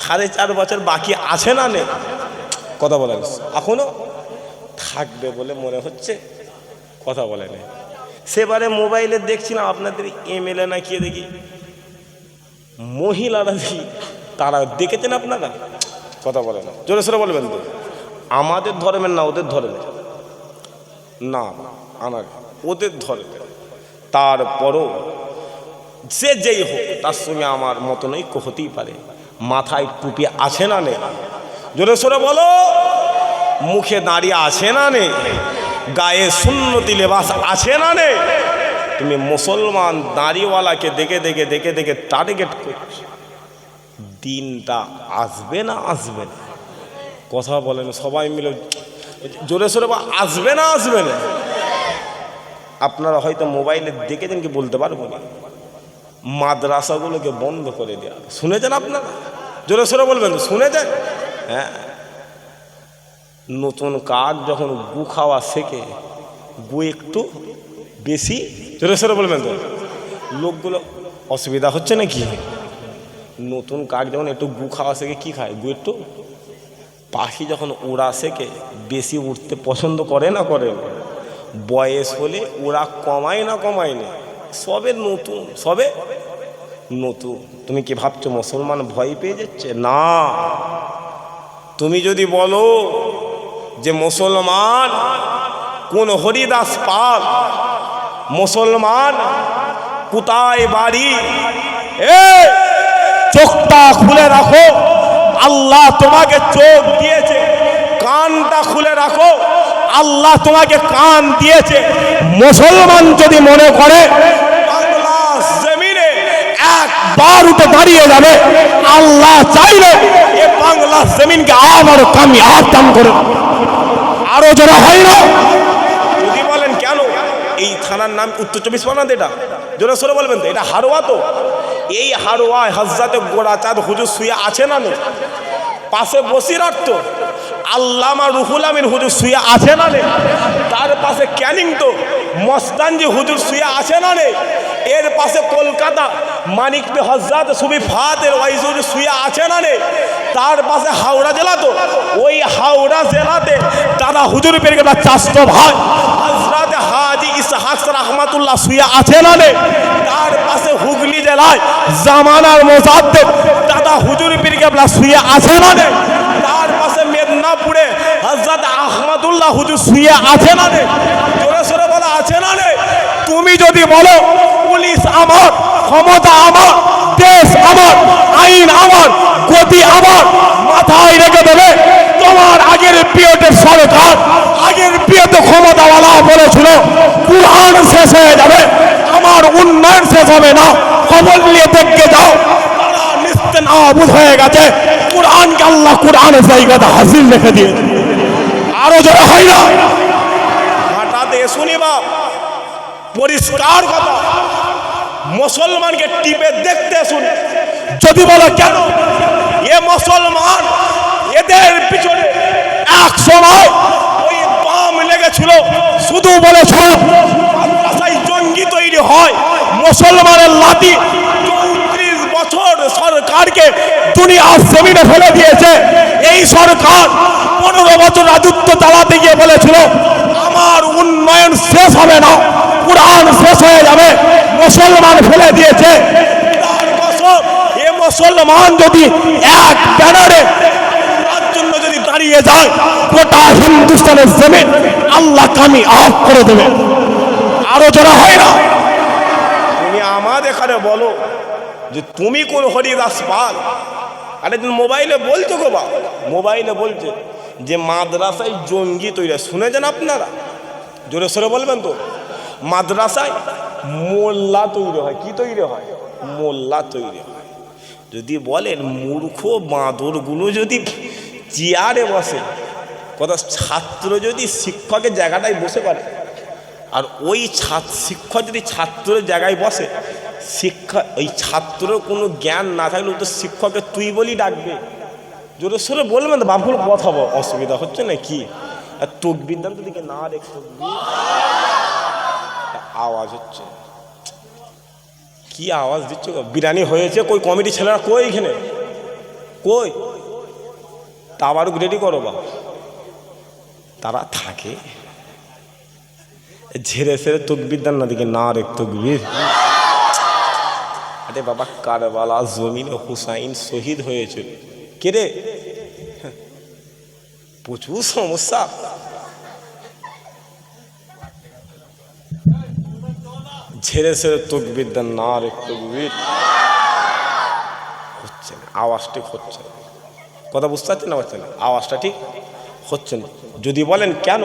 4.5 বছর বাকি আছে না নেই? কথা বলেন। এখনো থাকবে বলে মনে হচ্ছে। কথা বলেন। সেবারে মোবাইলে দেখছিলাম আপনাদের এমএলএ না কি দেখি মহিলারা দেখি, তারা দেখেছেন আপনারা? কথা বলেন জোরে সোরে বলবেন তো। আমাদের ধর্মের না ওদের ধর্মের না, আমার ওদের ধর্মের। তারপরও যে যেই হোক তার সঙ্গে আমার মতন ঐক্য হতেই পারে। মাথায় টুপি আছে না নেই? জোরে সোরে বলো। মুখে দাঁড়িয়ে আছে না নেই? গায়ে সুন্নতি লেবাস আছে না নেই? তুমি মুসলমান দাঁড়িওয়ালাকে দেখে দেখে দেখে দেখে টার্গেট করছো। দিনটা আসবে না আসবে না? কথা বলেন সবাই মিলে জোরে সোরে, আসবে না আসবে না? আপনারা হয়তো মোবাইলে দেখেছেন কি বলতে পারবো না, মাদ্রাসাগুলোকে বন্ধ করে দেওয়া। শুনেছেন আপনারা? জোরে সোরে বলবেন তো, শুনেছেন? হ্যাঁ, নতুন কাজ যখন গু খাওয়া শেখে, গু একটু বেশি, জোরে সোরে বলবেন তো। লোকগুলো অসুবিধা হচ্ছে নাকি? নতুন কাক যখন একটু গু খাওয়া শেখে, কী খায়? গু একটু। পাখি যখন উড়া শেখে, বেশি উঠতে পছন্দ করে না করে? বয়স হলে ওরা কমায় না কমায় না? সবে নতুন, সবে নতুন। তুমি কি ভাবছো মুসলমান ভয় পেয়ে যাচ্ছে? না। তুমি যদি বলো যে মুসলমান কোন হরিদাস পাল, মুসলমান কোথায় বাড়ি, চোখটা খুলে রাখো। আল্লাহ তোমাকে চোখ দিয়েছে, কানটা খুলে রাখো। আল্লাহ তোমাকে কান দিয়েছে। মুসলমান যদি মনে করে বাংলা জমিনে একবার উঠে দাঁড়িয়ে যাবে, আল্লাহ চাইলে এ বাংলা জমিনকে আরো কামিয়াব দান করে। আরো যারা হয় না যদি বলেন কেন এই থানার নাম উত্তর 24 পরগনা, এটা জোরে সোরে বলবেন তো। এটা হারোয়া তো। এই হারোয়ায় হযরতে গোড়াচাঁদ হুজুর শুয়ে আছে না নেই? পাশে বসিরহাট তো আল্লামা রুহুল আমিন হুজুর শুয়ে আছে না নেই? তার পাশে ক্যানিং তো মস্তানজি হুজুর শুয়ে আছে না নেই? এর পাশে কলকাতা মানিকপে হযরত সুফি ফাতের ওয়াইজ হুজুর শুয়ে আছে না নেই? তার পাশে হাওড়া জেলা তো, ওই হাওড়া জেলাতে দাদা হুজুর পেরে চাষতো ভাই হযরত হাজী ইসহাক রাহমাতুল্লাহ শুয়ে আছে না নেই? তার পাশে হুগলি জেলায় জামানার মুজাদ্দিদ দাদা হুজুর পীর কেবলা শুয়ে আছে না নেই? তার পাশে মেদিনীপুরে হযরত আহমদুল্লাহ হুজুর শুয়ে আছে না নেই? জোরে সোরে বলা আছে না নেই? তুমি যদি বলো পুলিশ আমার ক্ষমতা আমার, দেশ আমার, আইন আমার, গতি আমার। মাথায় রেখে দেবে তোমার আগের পিরিয়ডের সরকার, আগের পিরিয়ডে ক্ষমতাওয়ালা বলেছিল কুরআন শেষ হয়ে যাবে, আমার উন্নয়ন শেষ হবে না। খবর নিয়ে দেখতে যাও, তারা নিস্তেনাবুদ হয়ে গেছে। কুরআনকে আল্লাহ কুরআনের জায়গাতে হাজির রেখে দিয়েছে। আরো জোরে হয় না? হাঁটাতে শুনি বাপ, পরিষ্কার কথা, মুসলমানকে টিপে দেখতে শুনি। যদি বলো কেন এ মুসলমান, এদের পিছনে এক সময় ওই বাম লেগেছিল, শুধু বলেছ মাদ্রাসায় জঙ্গি তৈরি হয়, মুসলমানের লাঠি 34 বছর সরকারকে দুনিয়ার জমিনে ফেলে দিয়েছে। এই সরকার 15 বছর রাজত্ব চালাতে গিয়ে বলেছিল আমার উন্নয়ন শেষ হবে না, কুরআন শেষ হয়ে যাবে। মুসলমান ফেলে দিয়েছে। এ মুসলমান যদি এক ব্যানারে তার জন্য যদি দাঁড়িয়ে যায়, গোটা হিন্দুস্তানের জমিন আল্লাহ কামি আফ করে দেবে। আরো যারা হয় না, তুমি আমাদের এখানে বলো যে তুমি কোন হরিদাস পাল? আরে মোবাইলে বলছো গো বা, মোবাইলে বলছে যে মাদ্রাসায় জঙ্গি তৈরি। শুনেছেন আপনারা? জোরে সোরে বলবেন তো। মাদ্রাসায় মোল্লা তৈরি হয়। কি তৈরি হয়? মোল্লা তৈরি হয়। যদি বলেন মূর্খ বাঁদরগুলো যদি চেয়ারে বসে, কথা ছাত্র যদি শিক্ষকের জায়গাটায় বসে পারে, আর ওই শিক্ষক যদি ছাত্রের জায়গায় বসে, শিক্ষা ওই ছাত্রের কোনো জ্ঞান না থাকলে তো শিক্ষককে তুই বলি ডাকবে। জোরে সোরে বলবেন তো, বাবুর কথা অসুবিধা হচ্ছে না কি? আর তকবির দাম তো দিকে না রেখে আওয়াজ হচ্ছে, কি আওয়াজ দিচ্ছ? বিরিয়ানি হয়েছে কই? কমিটি ছেলেরা কই? এখানে কই? তাবারুক রেডি করো বা। তারা থাকে ঝেড়ে সেরে তকবির দান না দিকে না রেখ তকবির। আরে বাবা, কারবালা জমিনে হুসাইন শহীদ হয়েছিল। কে রে? প্রচুর সমস্যা। ঝেড়ে সেরে তকবির দেন না রে তকবির। হচ্ছে না, আওয়াজ ঠিক হচ্ছে না। কথা বুঝতে পারছেন না? পারছেন না? আওয়াজটা ঠিক হচ্ছে না। যদি বলেন কেন,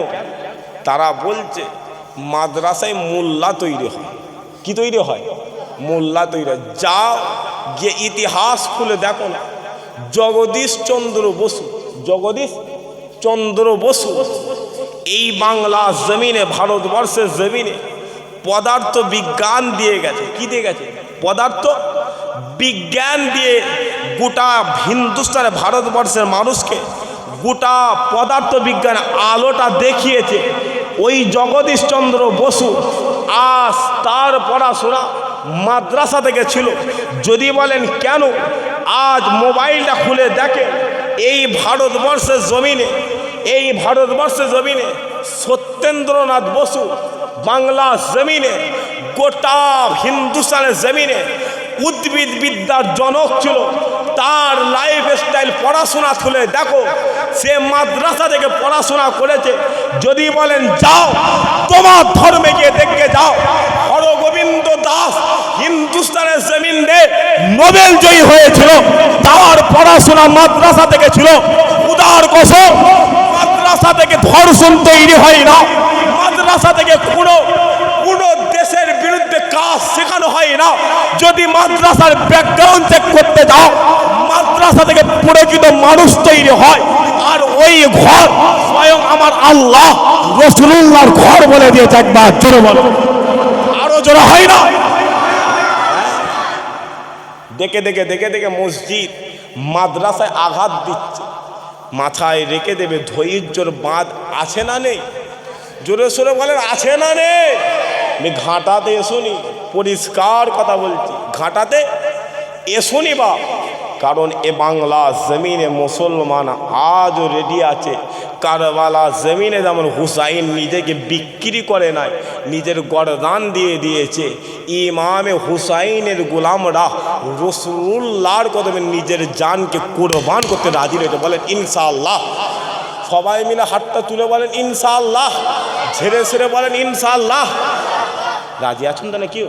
তারা বলছে মাদ্রাসায় মোল্লা তৈরি হয়। কি তৈরি হয়? মোল্লা তৈরি হয়। যাও গিয়ে ইতিহাস খুলে দেখো না, জগদীশ চন্দ্র বসু, জগদীশ চন্দ্র বসু এই বাংলা জমিনে, ভারতবর্ষের জমিনে পদার্থ বিজ্ঞান দিয়ে গেছে। কি দিয়ে গেছে? পদার্থ বিজ্ঞান দিয়ে গোটা হিন্দুস্তানের, ভারতবর্ষের মানুষকে গোটা পদার্থ বিজ্ঞান আলোটা দেখিয়েছে ওই জগদীশ চন্দ্র বসু। আজ তার পড়াশোনা মাদ্রাসা থেকে ছিল। যদি বলেন কেন, আজ মোবাইলটা খুলে দেখে এই ভারতবর্ষের জমিনে, এই ভারতবর্ষের জমিনে সত্যেন্দ্রনাথ বসু বাংলা জমিনে, গোটা হিন্দুস্তানের জমিনে উদ্ভিদ বিদ্যার জনক ছিল। তার লাইফ স্টাইল পড়াশোনা খুলে দেখো, সে মাদ্রাসা থেকে পড়াশোনা করেছে। যদি বলেন যাও তোমার ধর্মে গিয়ে দেখে যাও, হরগোবিন্দ দাস হিন্দুস্তানের জমিনে নোবেল জয়ী হয়েছিল, তার পড়াশোনা মাদ্রাসা থেকে ছিল। উদার কসম, মাদ্রাসা থেকে ধর্ষণ তৈরি হয় না, মাদ্রাসা থেকে কোনো দেশের বিরুদ্ধে কাজ শেখানো হয় না। যদি মাদ্রাসার ব্যাকগ্রাউন্ড চেক করতে যাও, মাদ্রাসা থেকে প্রকৃত মানুষ তৈরি হয়। আর ওই ঘর স্বয়ং আমার আল্লাহ রাসূলুল্লাহর ঘর বলে দিয়েছে। একবার জোরে বলো, আরো জোরে হয় না? দেখে দেখে দেখে দেখে মসজিদ মাদ্রাসায় আঘাত দিচ্ছে। মাথায় রেখে দেবে ধৈর্যর বাঁধ আছে না নেই? জোরে সোরে বলেন আছে না নেই? আমি ঘাটাতে এসুনি, পরিষ্কার কথা বলছি, ঘাটাতে এসুনি বা। কারণ এ বাংলা জমিনে মুসলমান আজও রেডি আছে। কারবালা জমিনে যেমন হুসাইন নিজেকে বিক্রি করে নাই, নিজের গরদান দিয়ে দিয়েছে, ইমামে হুসাইনের গোলামরা রাসূলুল্লাহর কদমে নিজের জানকে কুরবান করতে রাজি রয়েছে। বলেন ইনশাআল্লাহ। সবাই মিলে হাতটা তুলে বলেন ইনশাআল্লাহ। ঝেড়ে ছেড়ে বলেন ইনশাআল্লাহ। রাজি আছেন তো না কেউ?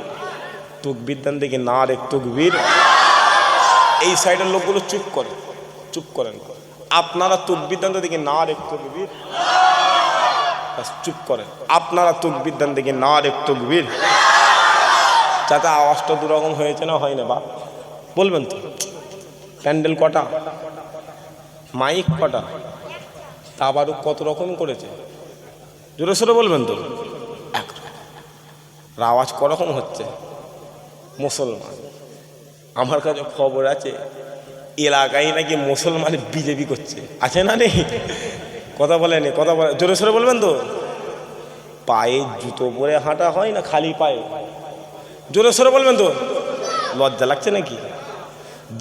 তকবীর দেন দেখি, না রে তকবীর। এই সাইডের লোকগুলো চুপ করে, চুপ করেন। আপনারা তকবীর দেন দেখি, না রে তকবীর। চুপ করেন। আপনারা তকবীর দেন দেখি, না রে তকবীর। যাতে আওয়াজটা দুরকম হয়েছে না হয় না বা বলবেন তো? প্যান্ডেল কটা, মাইক কটা, তাবারও কত রকম করেছে, জোরে সোরে বলবেন তো? এক আওয়াজ করকম হচ্ছে। মুসলমান, আমার কাছে খবর আছে এলাকায় নাকি মুসলমান বিজেপি করছে, আছে না নেই? কথা বলেনি, কথা বলে, জোরে সোরে বলবেন তো? পায়ে জুতো পরে হাঁটা হয় না খালি পায়ে? জোরে সোরে বলবেন তো? লজ্জা লাগছে নাকি?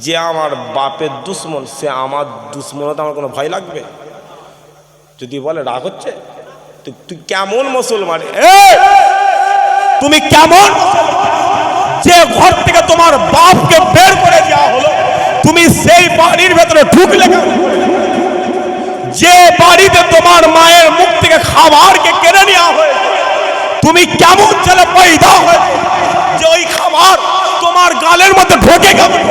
যে আমার বাপের দুশ্মন সে আমার দুশ্মনতা আমার কোনো ভয় লাগবে? যদি বলে রাগ হচ্ছে, তুই কেমন মুসলমান? তুমি কেমন? যে ঘর থেকে তোমার বাপকে বের করে দেওয়া হলো তুমি সেই বাড়ির ভেতরে ঢুকলে কেন? যে বাড়িতে তোমার মায়ের মুখ থেকে খাবারকে কেড়ে নেওয়া হয়েছে তুমি কেমন ছেলে পয়দা হয়েছে যে ওই খাবার তোমার গালের মধ্যে ঢোকে কেমন?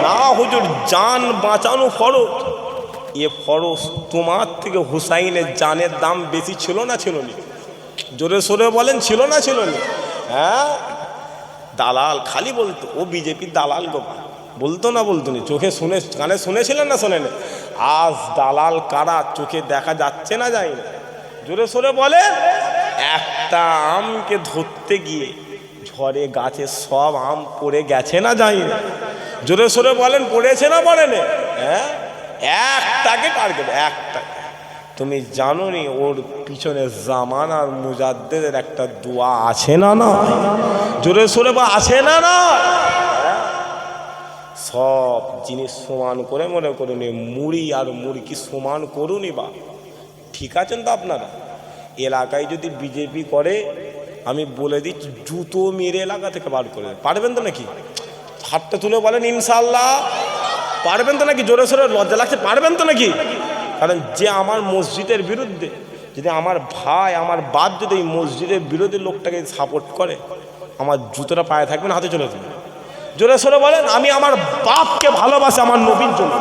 না হুজুর, জান বাঁচানো ফরজ। এ ফরজ তোমার থেকে হুসাইনের জানের দাম বেশি ছিল না ছিল না? জোরে সোরে বলেন, ছিল না ছিল না? হ্যাঁ, দালাল খালি বলতো ও বিজেপির দালাল গো, বলতো না বলতো না? চোখে শুনে, কানে শুনেছিলেন না শোনেন? আজ দালাল কারা চোখে দেখা যাচ্ছে না যায় না? জোরে সোরে বলে। একটা আমকে ধরতে গিয়ে ঝড়ে গাছে সব আম পড়ে গেছে না যায় না? জোরে সোরে বলেন, পড়েছে না পড়েন? হ্যাঁ, একটাকে টার্গেট, একটা। তুমি জানো নি ওর পিছনে জামান আর মুজাদ্দেদের একটা দোয়া আছে না? না জোরে সোরে বা আছে না? না সব জিনিস সমান করে মনে করুন, মুড়ি আর মুড়কি সমান করুনই বা। ঠিক আছেন তো আপনারা? এলাকায় যদি বিজেপি করে আমি বলে দিচ্ছি জুতো মেরে এলাকা থেকে বার করে। পারবেন তো নাকি? হাতটা তুলে বলেন ইনশাআল্লাহ। পারবেন তো নাকি? জোরে সোরে, লজ্জা লাগছে? পারবেন তো নাকি? কারণ যে আমার মসজিদের বিরুদ্ধে, যদি আমার ভাই আমার বাপ যদি এই মসজিদের বিরোধী লোকটাকে সাপোর্ট করে, আমার জুতোটা পায়ে থাকবে না, হাতে চলে যাবে। জোরে সোরে বলেন। আমি আমার বাপকে ভালোবাসি আমার নবীর জন্য,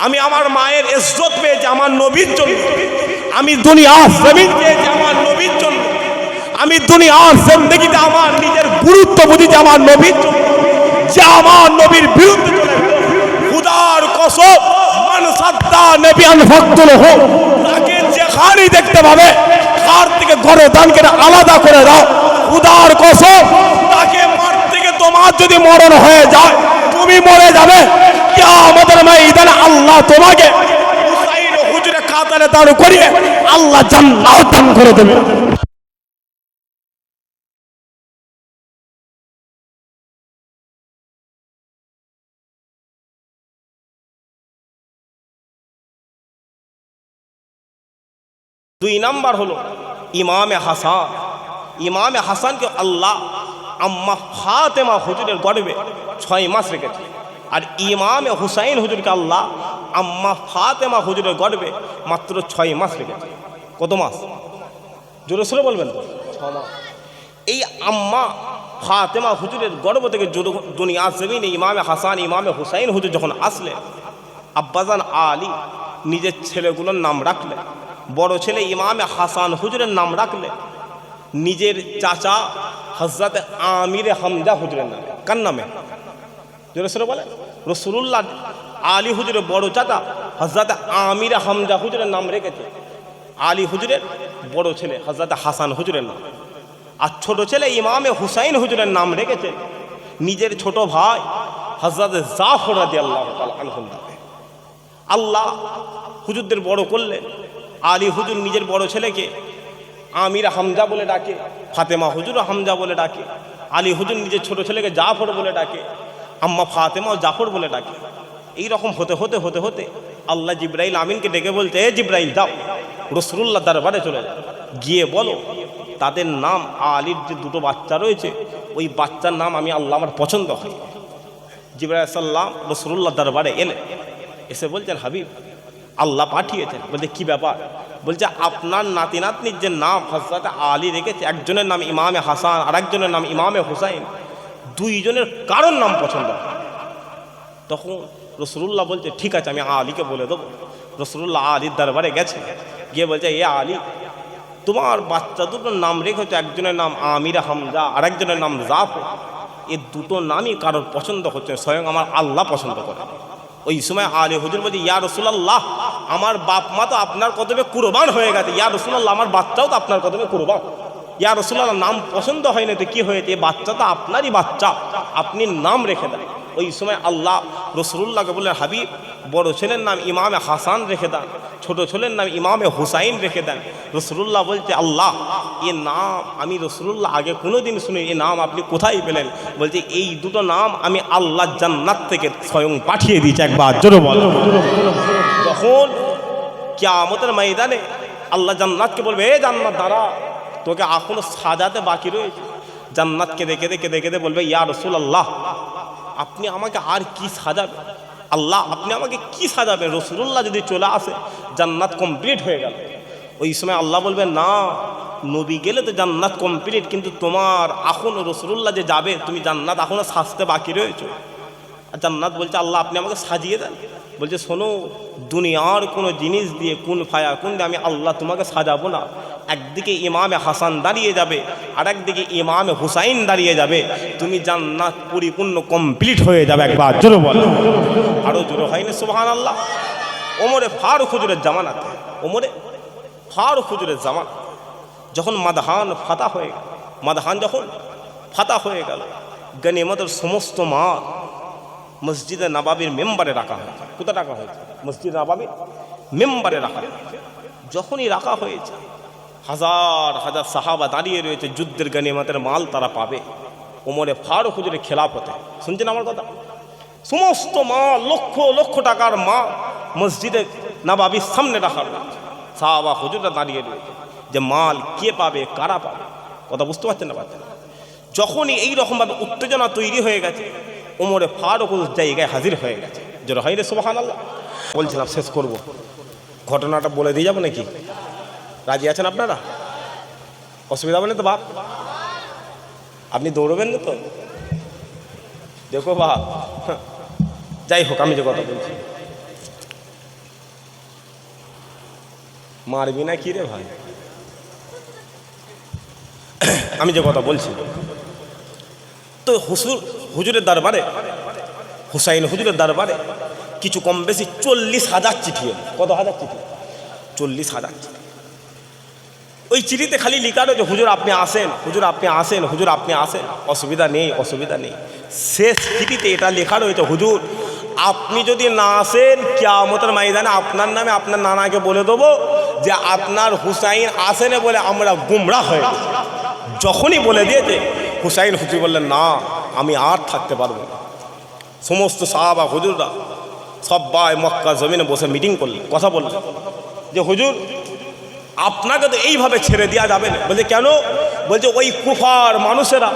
আমি আমার মায়ের ইজ্জত পেয়েছি আমার নবীর জন্য, আমি দুনিয়ার জমিন পেয়েছি আমার নবীর জন্য, আমি দুনিয়ার জিন্দেগিতে আমার নিজের গুরুত্ব বুঝেছি আমার নবীর জন্য। যে আমার নবীর বিরুদ্ধে চলে খুদার কসম, মান সাদ্দা নবিয়ান ফাকতুলহু, তাকে যেখানেই দেখতে পাবে তার থেকে গরদানকে আলাদা করে দাও। খুদার কসম, তাকে মারতে গিয়ে তোমার যদি মরণ হয়ে যায় তুমি মরে যাবে। কিয়ামতের ময়দানে আল্লাহ তোমাকে হুসাইন হুজুরে কাতারে দাঁড় করিয়ে আল্লাহ জান্নাত দান করে দেবে। দুই নাম্বার হলো ইমামে হাসান। ইমামে হাসানকে আল্লাহ আম্মা ফাতেমা হুজুরের গর্ভে 6 মাস রেখেছে। আর ইমামে হুসাইন হুজুরকে আল্লাহ আম্মা ফাতেমা হুজুরের গর্ভে মাত্র 6 মাস রেখেছে। কত মাস? জোরে সোরে বলবেন তো? 6 মাস। এই আম্মা ফাতেমা হুজুরের গর্ভ থেকে দুনিয়া জমিনে ইমামে হাসান ইমামে হুসাইন হুজুর যখন আসলে, আব্বাজান আলী নিজের ছেলেগুলোর নাম রাখলে। বড় ছেলে ইমামে হাসান হুজুরের নাম রাখলে নিজের চাচা হযরত আমিরে হামজা হুজুরের নামে। কার নামে? জোরে সোরে বলে। রাসূলুল্লাহ আলী হুজুরের বড় চাচা হযরত আমিরে হামজা হুজুরের নাম রেখেছে আলী হুজুরের বড় ছেলে হযরত হাসান হুজুরের নাম। আর ছোট ছেলে ইমামে হুসাইন হুজুরের নাম রেখেছে নিজের ছোট ভাই হযরত জাফর রাদিয়াল্লাহু তাআলা আনহু নামে। আল্লাহ হুজুরদের বড় করলে আলী হুজুর নিজের বড় ছেলেকে আমির হামজা বলে ডাকে, ফাতেমা হুজুর হামজা বলে ডাকে, আলী হুজুর নিজের ছোট ছেলেকে জাফর বলে ডাকে, আম্মা ফাতেমা জাফর বলে ডাকে। এই রকম হতে হতে হতে হতে আল্লাহ জিব্রাইল আমিনকে ডেকে বলতে, এ জিব্রাইল যাও রাসূলুল্লাহ দরবারে চলে যাও, গিয়ে বলো তাদের নাম আলীর যে 2টো বাচ্চা রয়েছে ওই বাচ্চার নাম আমি আল্লাহ আমার পছন্দ হয়। জিব্রাইল সাল্লাম রাসূলুল্লাহ দরবারে এলেন, এসে বলছেন হাবিব আল্লাহ পাঠিয়েছেন। বলতে কি ব্যাপার? বলছে আপনার নাতি নাতনির যে নাম হযরত আলী রেখেছে, একজনের নাম ইমামে হাসান আর একজনের নাম ইমামে হুসাইন, দুইজনের কারোর নাম পছন্দ। তখন রাসূলুল্লাহ বলছে ঠিক আছে আমি আলীকে বলে দেবো। রাসূলুল্লাহ আলীর দরবারে গেছে, গিয়ে বলছে এ আলী, তোমার বাচ্চা দুটোর নাম রেখেছো, একজনের নাম আমির হামজা আর একজনের নাম জাফর, এই দুটো নামই কারোর পছন্দ হচ্ছে, স্বয়ং আমার আল্লাহ পছন্দ করে। ওই সময় আলী হুজুর বলছে ইয়া রাসূলুল্লাহ, আমার বাপ মা তো আপনার কদমে কুরবান হয়ে গেছে, ইয়া রাসূলুল্লাহ আমার বাচ্চাও তো আপনার কদমে কুরবান। ইয়া রাসূলুল্লাহ নাম পছন্দ হয়নি তো কি হয়েছে, এই বাচ্চা তো আপনারই বাচ্চা, আপনি নাম রেখে দেন। ওই সময় আল্লাহ রাসূলুল্লাহকে বললেন হাবিব, বড় ছেলের নাম ইমামে হাসান রেখে দেন, ছোট ছেলের নাম ইমামে হুসাইন রেখে দেন। রাসূলুল্লাহ বলছে আল্লাহ, এ নাম আমি রাসূলুল্লাহ আগে কোনোদিন শুনি, এই নাম আপনি কোথায় পেলেন? বলছে এই দুটো নাম আমি আল্লাহ জান্নাত থেকে স্বয়ং পাঠিয়ে দিয়েছি। একবার জোরে বলো। যখন কিয়ামতের ময়দানে আল্লাহ জান্নাতকে বলবে এ জান্নাত দাঁড়া, তোকে এখনো সাজাতে বাকি রয়েছে। জান্নাতকে দেখে দেখে দেখে দেখে বলবে ইয়া রাসূলুল্লাহ, আপনি আমাকে আর কি সাজাবেন? আল্লাহ আপনি আমাকে কি সাজাবেন? রাসূলুল্লাহ যদি চলে আসে জান্নাত কমপ্লিট হয়ে গেল। ওই সময় আল্লাহ বলবেন না, নবী গেলে তো জান্নাত কমপ্লিট, কিন্তু তোমার এখনও রাসূলুল্লাহ যে যাবে, তুমি জান্নাত এখনও সাজতে বাকি রয়েছে। আর জান্নাত বলছে আল্লাহ আপনি আমাকে সাজিয়ে দেন। বলছে শোনো, দুনিয়ার কোনো জিনিস দিয়ে কোন ফায়া কোন দিয়ে আমি আল্লাহ তোমাকে সাজাবো না। একদিকে ইমামে হাসান দাঁড়িয়ে যাবে আর একদিকে ইমামে হুসাইন দাঁড়িয়ে যাবে, তুমি জান্নাত পরিপূর্ণ কমপ্লিট হয়ে যাবে। একবার জোরে বলো, আরও জোরে হয়নি সুবহানাল্লাহ। ওমরে ফারুক হুজুরের জামানাতে, ওমরে ফারুক হুজুরের জামানা, যখন মাদহান ফাতা হয়ে গেল, মাদহান যখন ফাতা হয়ে গেল, গনিমতের সমস্ত মাল মসজিদে নবাবির মেম্বারে রাখা হয়েছে। কোথায় রাখা হয়েছে? মসজিদ নবাবির মেম্বারে রাখা হয়েছে। যখনই রাখা হয়েছে, হাজার হাজার সাহাবা দাঁড়িয়ে রয়েছে, যুদ্ধের গনিমতের মাল তারা পাবে। ওমরে ফারুক হুজুরের খেলাফতে, শুনছেন আমার কথা, সমস্ত মাল লক্ষ লক্ষ টাকার মাল মসজিদে নবাবির সামনে রাখা রয়েছে। সাহাবা হুজুররা দাঁড়িয়ে রয়েছে যে মাল কে পাবে, কারা পাবে। কথা বুঝতে পারছেন না? পারছেন? যখনই এইরকমভাবে উত্তেজনা তৈরি হয়ে গেছে, ওমরে ফারুক জায়গায় হাজির হয়ে গেছে। জোরে হয় রে সুবহানাল্লাহ। বলছিলাম শেষ করব, ঘটনাটা বলে দিয়ে যাবো নাকি? রাজি আছেন আপনারা? অসুবিধা হবে না তো বাপ? আপনি দৌড়বেন না তো? দেখো বাপ, যাই হোক আমি যে কথা বলছি, মারবি না কি রে ভাই? আমি যে কথা বলছি, তো হুজুরের দরবারে, হুসাইন হুজুরের দরবারে কিছু কম বেশি 40,000 চিঠি এলো। কত হাজার চিঠি? 40,000 চিঠি। ওই চিঠিতে খালি লেখা রয়েছে হুজুর আপনি আসেন, হুজুর আপনি আসেন, হুজুর আপনি আসেন, অসুবিধা নেই, অসুবিধা নেই। শেষ চিঠিতে এটা লেখা রয়েছে হুজুর আপনি যদি না আসেন, কিয়ামতের ময়দানে আপনার নামে আপনার নানাকে বলে দেবো যে আপনার হুসাইন আসেন বলে আমরা গুমরাহ হয়ে গেছি। যখনই বলে দিয়েছে, হুসাইন হুজুর বললেন না আমি আর থাকতে পারবো না। সমস্ত সাহাবা হুজুররা সবাই মক্কা জমিনে বসে মিটিং করলেন, কথা বললেন যে হুজুর আপনাকে তো এইভাবে ছেড়ে দেওয়া যাবে না। বলছে কেন? বলছে ওই কুফার মানুষেরা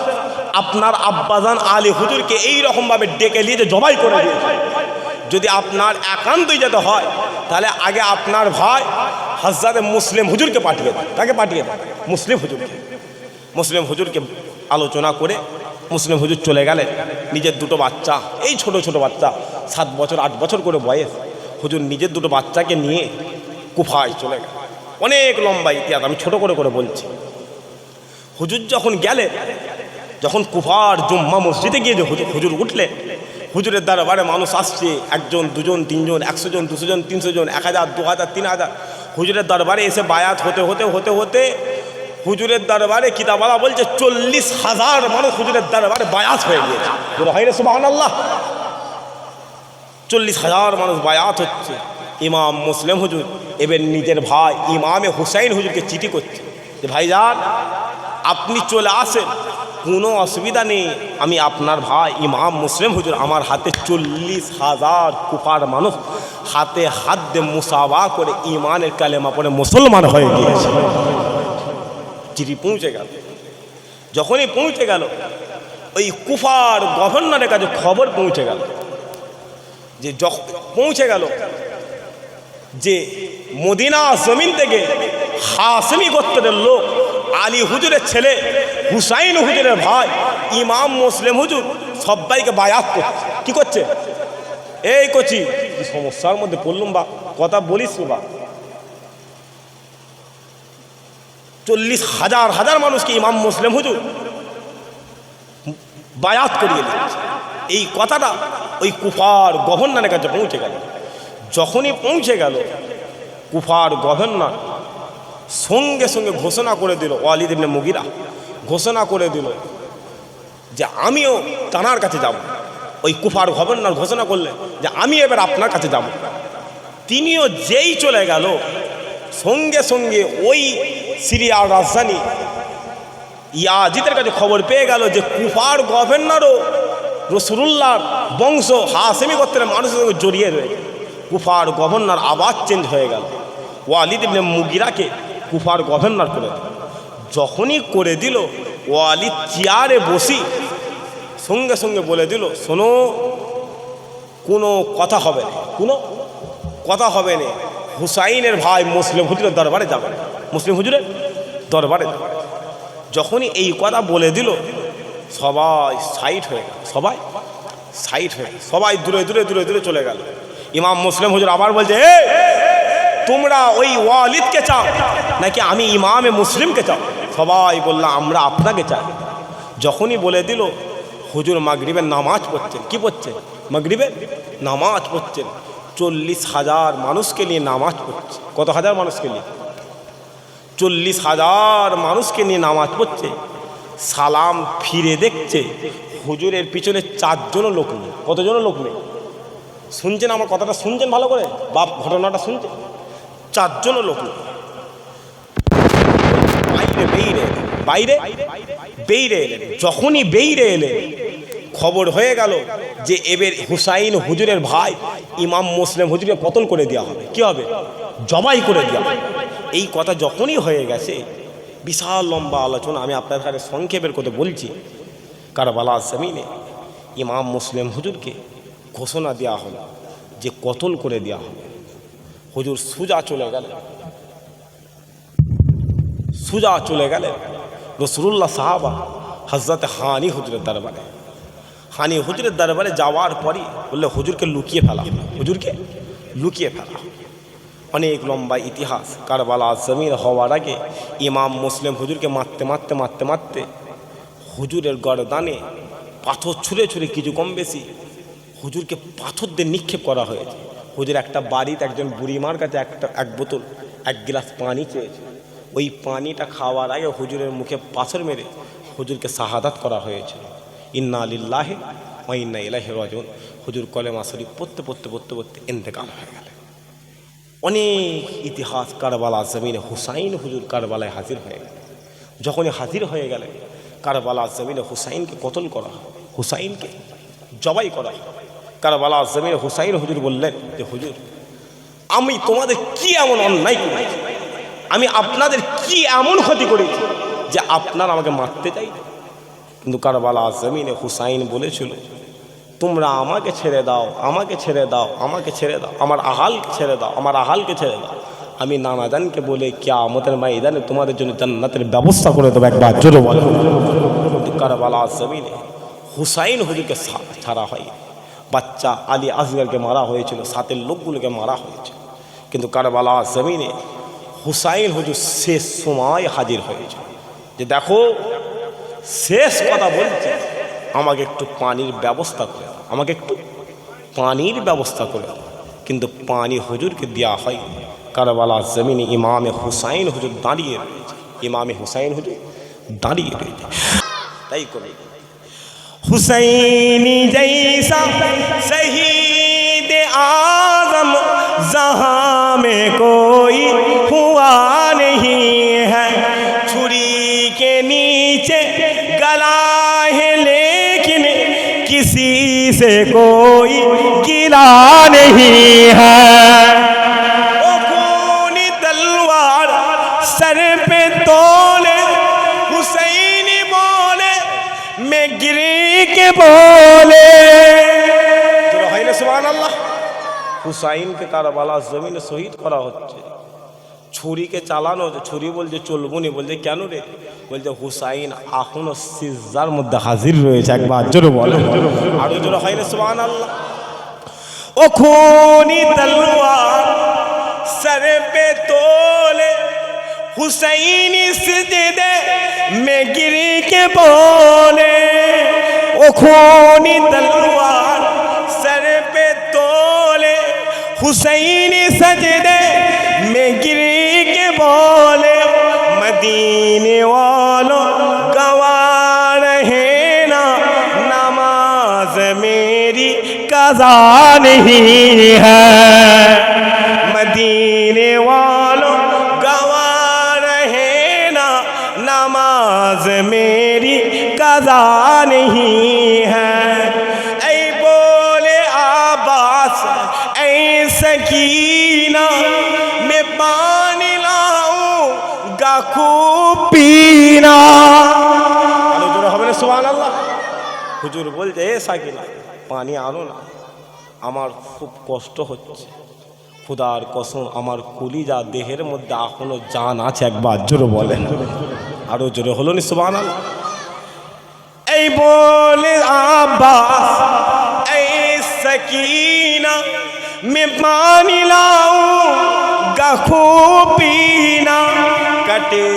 আপনার আব্বাজান আলী হুজুরকে এইরকমভাবে ডেকে নিয়ে যে জবাই করে দিয়েছে। যদি আপনার একান্তই যেতে হয় তাহলে আগে আপনার ভাই হযরত মুসলিম হুজুরকে পাঠিয়ে দেন। তাকে পাঠিয়ে দেন মুসলিম হুজুরকে। মুসলিম হুজুরকে আলোচনা করে মুসলিম হুজুর চলে গেলেন। নিজের দুটো বাচ্চা, এই ছোট ছোট বাচ্চা, 7 বছর 8 বছর করে বয়স, হুজুর নিজের দুটো বাচ্চাকে নিয়ে কুফায় চলে গেলেন। অনেক লম্বা ইতিহাস, আমি ছোট করে করে বলছি। হুজুর যখন গেলেন, যখন কুফার জুম্মা মসজিদে গিয়ে যে হুজুর উঠলেন, হুজুরের দরবারে মানুষ আসছে, 1 জন 2 জন 3 জন 100 জন 200 জন 300 জন 1000 2000 3000। হুজুরের দরবারে এসে বায়াত হতে হতে হতে হতে হুজুরের দরবারে কিতাবওয়ালা বলছে 40,000 মানুষ হুজুরের দরবারে বায়াত হয়ে গিয়েছে। সুবহানাল্লাহ, 40,000 মানুষ বায়াত হচ্ছে। ইমাম মুসলিম হুজুর এবার নিজের ভাই ইমামে হুসাইন হুজুরকে চিঠি করছে যে ভাইজান আপনি চলে আসেন, কোনো অসুবিধা নেই, আমি আপনার ভাই ইমাম মুসলিম হুজুর, আমার হাতে 40,000 কুফার মানুষ হাতে হাত দিয়ে মুসাবা করে ইমানের কালেমা পড়ে মুসলমান হয়ে গিয়েছে। চিঠি পৌঁছে গেল। যখনই পৌঁছে গেল, ওই কুফার গভর্নরের কাছে খবর পৌঁছে গেল যে পৌঁছে গেল যে মদিনা জমিন থেকে হাসমি গোত্রের লোক আলী হুজুরের ছেলে হুসাইন হুজুরের ভাই ইমাম মুসলিম হুজুর সবাইকে বায়াত করছে। কি করছে? এই করছি সমস্যার মধ্যে পড়লুম বা কথা বলিস বা 40,000 মানুষকে ইমাম মুসলিম হুজুর বায়াত করিয়ে দিচ্ছে। এই কথাটা ওই কুফার গভর্নরের কাছে পৌঁছে গেল। যখনই পৌঁছে গেল কুফার গভর্নর সঙ্গে সঙ্গে ঘোষণা করে দিল, ওয়ালিদ ইবনে মুগিরা ঘোষণা করে দিল যে আমিও তানার কাছে যাব। ওই কুফার গভর্নর ঘোষণা করলেন যে আমি এবার আপনার কাছে যাব। তিনিও যেই চলে গেল সঙ্গে সঙ্গে ওই সিরিয়ার রাজধানী ইয়াজিদের কাছে খবর পেয়ে গেল যে কুফার গভর্নরও রাসূলুল্লাহর বংশ হাসেমি গোত্রের মানুষের সঙ্গে জড়িয়ে রয়েছে। কুফার গভর্নর আবার চেঞ্জ হয়ে গেল, ওয়ালিদ ইবনে মুগিরাকে কুফার গভর্নর করে দিল। যখনই করে দিল ওয়ালিদ চেয়ারে বসি সঙ্গে সঙ্গে বলে দিল, শোনো কোনো কথা হবে না, কোনো কথা হবে না, হুসাইনের ভাই মুসলিম হুজুরের দরবারে যাবে, মুসলিম হুজুরের দরবারে যাবে। যখনই এই কথা বলে দিল সবাই সাইড হয়ে গেল, সবাই সাইড হয়ে গেল, সবাই দূরে দূরে দূরে দূরে চলে গেল। ইমাম মুসলিম হুজুর আবার বলছে, তোমরা ওই ওয়ালিদকে চাও নাকি আমি ইমামে মুসলিমকে চাও? সবাই বলল আমরা আপনাকে চাই। যখনই বলে দিল হুজুর মাগরিবের নামাজ পড়ছেন। কি পড়ছেন? মাগরিবের নামাজ পড়ছেন। 40,000 মানুষকে নিয়ে নামাজ পড়ছে। কত হাজার মানুষকে নিয়ে? 40,000 মানুষকে নিয়ে নামাজ পড়ছে। সালাম ফিরে দেখছে হুজুরের পিছনে 4 জন লোক নেই। কতজন লোক নেই? শুনছেন আমার কথাটা? শুনছেন ভালো করে? বাপ ঘটনাটা শুনছেন? 4 জন লোক নেই। বাইরে বেইরে এলেন। যখনই বেইরে এলে খবর হয়ে গেল যে এবার হুসাইন হুজুরের ভাই ইমাম মুসলিম হুজুরকে কতল করে দেওয়া হবে। কি হবে? জবাই করে দেওয়া হবে। এই কথা যখনই হয়ে গেছে বিশাল লম্বা আলোচনা, আমি আপনার কাছে সংক্ষেপের কথা বলছি। কারবালা জমিনে ইমাম মুসলিম হুজুরকে ঘোষণা দেওয়া হলো যে কতল করে দেওয়া হবে। হুজুর সুজা চলে গেলেন, সুজা চলে গেলেন রাসূলুল্লাহ সাহাবা হযরত হানি হুজুরের দরবারে। হানি হুজুরের দরবারে যাওয়ার পরই বললে হুজুরকে লুকিয়ে ফেলা, হুজুরকে লুকিয়ে ফেলা। অনেক লম্বা ইতিহাস। কারবালা জমিন হওয়ার আগে ইমাম মুসলিম হুজুরকে মারতে মারতে মারতে মারতে হুজুরের গর্দানে পাথর ছুঁড়ে ছুঁড়ে কিছু কম বেশি হুজুরকে পাথর দিয়ে নিক্ষেপ করা হয়েছে। হুজুর একটা বাড়িতে একজন বুড়িমার কাছে এক বোতল 1 গ্লাস পানি চেয়েছে। ওই পানিটা খাওয়ার আগে হুজুরের মুখে পাথর মেরে হুজুরকে শাহাদাত করা হয়েছে। ইন্না লিল্লাহি ওয়া ইন্না ইলাইহি রাজিউন। হুজুর কলেমা শরীফ পড়তে পড়তে পড়তে পড়তে ইন্তেকাল হয়ে গেল। অনেক ইতিহাস। কারবালা জমিনে হুসাইন হুজুর কারবালায় হাজির হয়ে গেল। যখনই হাজির হয়ে গেলেন কারবালা জমিনে হুসাইনকে কতল করা হয়, হুসাইনকে জবাই করা হয়। কারবালা জমিনে হুসাইন হুজুর বললেন যে হুজুর আমি তোমাদের কি এমন অন্যায় করেছি, আমি আপনাদের কি এমন ক্ষতি করেছি যে আপনারা আমাকে মারতে চাই? কিন্তু কারবালা জমিনে হুসাইন বলেছিল তোমরা আমাকে ছেড়ে দাও, আমাকে ছেড়ে দাও, আমাকে ছেড়ে দাও, আমার আহালকে ছেড়ে দাও, আমার আহালকে ছেড়ে দাও। আমি নানাজানকে বলে কিয়ামতের ময়দানে তোমাদের জন্য জান্নাতের ব্যবস্থা করে দেবো। একবার জোরে বলো। কিন্তু কারবালা জমিনে হুসাইন হুজুরকে ছাড়া হয়। বাচ্চা আলী আসগরকে মারা হয়েছিল, সাথের লোকগুলোকে মারা হয়েছিল। কিন্তু কারবালা জমিনে হুসাইন হুজুর শেষ সময় হাজির হয়েছে যে দেখো শেষ কথা বলছে, আমাকে একটু পানির ব্যবস্থা করে দাও, আমাকে একটু পানির ব্যবস্থা করে দাও। কিন্তু পানি হুজুরকে দেওয়া হয়। কারবালা জমিনে ইমামে হুসাইন হুজুর দাঁড়িয়ে রয়েছে, ইমামে হুসাইন হুজুর দাঁড়িয়ে রয়েছে। তাই করে হুসাইনি জৈসা শহীদ आजम जहां में कोई हुआ नहीं है, छुरी के नीचे गला है लेकिन किसी से कोई गिला नहीं है। ओ खूनी तलवार सर पे तोले हुसैनी बोले मैं गिरी के बोले। सुभान अल्लाह। হুসাইনকে কারবালার জমিনে শহীদ করা হচ্ছে, ছুরিকে চালানো হচ্ছে, ছুরি বলছে চলবো নি, বলছে কেন রে, বলছে হুসাইন এখনো সিজদার মধ্যে হাজির রয়েছে। একবার জোরে বলো, আরো জোরে হয় না সুবহানাল্লাহ। ओ खूनी तलवार सर पे तोले हुसैनी सिजदे में गिर के बोले, ओ खूनी तलवार सर पे तोले हुसैनी सजदे में गिर के बोले, मदीने वालों गवार है ना नमाज मेरी कज़ा नहीं है, मदीने वालों गवार है ना नमाज मेरी कज़ा नहीं है। ऐ बोले आबास ऐ सकीना मैं पानी लाऊंगा खूब पीना। सुबहानाल्लाह। হুজুর বলছে এ সাকিনা পানি আনো না, আমার খুব কষ্ট হচ্ছে, খুদার কসম আমার কলিজা দেহের মধ্যে এখনো জান আছে। একবার জোরে বলেন, আরো জোরে হলো নি সুবহানাল্লাহ। এই বলে আব্বাস এই সকিনা मैं पानी लाऊंगा खूब पीना, कटे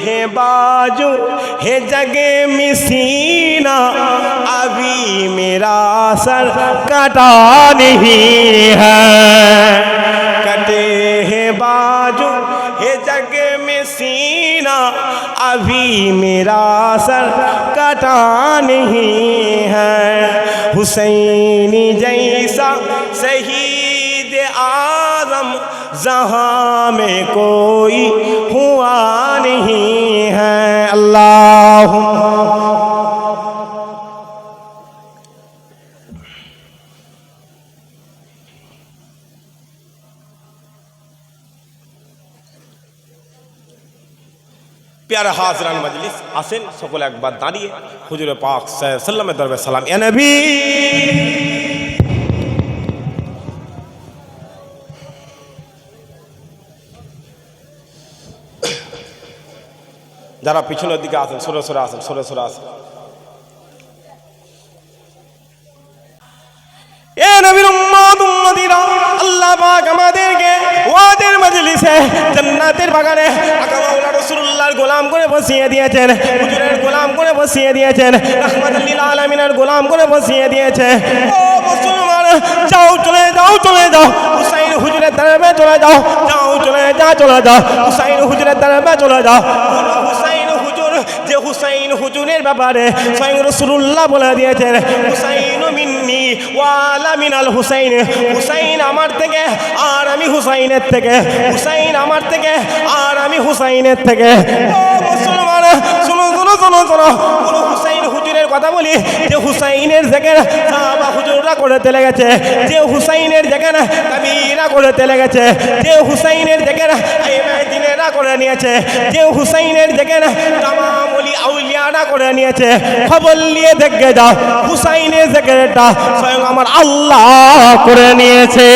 हैं बाजू है जगे मिसीना, अभी मेरा सर कटा नहीं है, कटे हैं बाजू है जगे मिसीना, अभी मेरा सर कटा नहीं है। हुसैनी जैसा शहीद आज़म जहाँ में कोई हुआ नहीं है। अल्लाह प्यारे हाज़िरान मजलिस, आसेन सकल एक बार दाঁড়িয়ে हुजूर पाक सल्लल्लाहु अलैहि वसल्लम दरबार सलाम। या नबी যারা পিছনের দিকে আসেন সরে সরে আসেন, সরে সরে আসেন। এ নবীর উম্মত উম্মতিরা, আল্লাহ পাক আমাদেরকে ওয়াদের মজলিসে জান্নাতের বাগানে আকা মাওলা রাসূলুল্লাহর গোলাম করে বসিয়ে দিয়েছেন, হুজুরের গোলাম করে বসিয়ে দিয়েছেন, রাহমাতুল লিল আলামিনের গোলাম করে বসিয়ে দিয়েছে। ও মুসলমান, যাও চলে যাও, চলে যাও হুসাইন হুজুরের দরবারে চলে যাও, যাও চলে যাও, চলে যাও হুসাইন হুজুরের দরবারে চলে যাও। যে হুসাইন হুজুরের ব্যাপারে স্বয়ং রাসূলুল্লাহ বলে দিয়েছেন, হুসাইন মিন্নি ওয়ালা মিনাল হুসাইন, হুসাইন আমার থেকে আর আমি হুসাইনের থেকে, হুসাইন আমার থেকে আর আমি হুসাইনের থেকে। ও মুসলমান, শোনো শোনো শোনো শোনো, পুরো হুসাইন হুজুরের কথা বলি। যে হুসাইনের জায়গায় সাহাবা হুজুররা করতে লেগেছে, যে হুসাইনের জায়গায় তাবিরা করতে লেগেছে, যে হুসাইনের জায়গায় দিনেরা করে নিয়েছে, যে হুসাইনের জায়গায় তামাম ওলি আউলিয়ারা করে নিয়েছে, খবর নিয়ে দেখে যাও হুসাইনের জায়গাটা স্বয়ং আমার আল্লাহ করে নিয়েছে।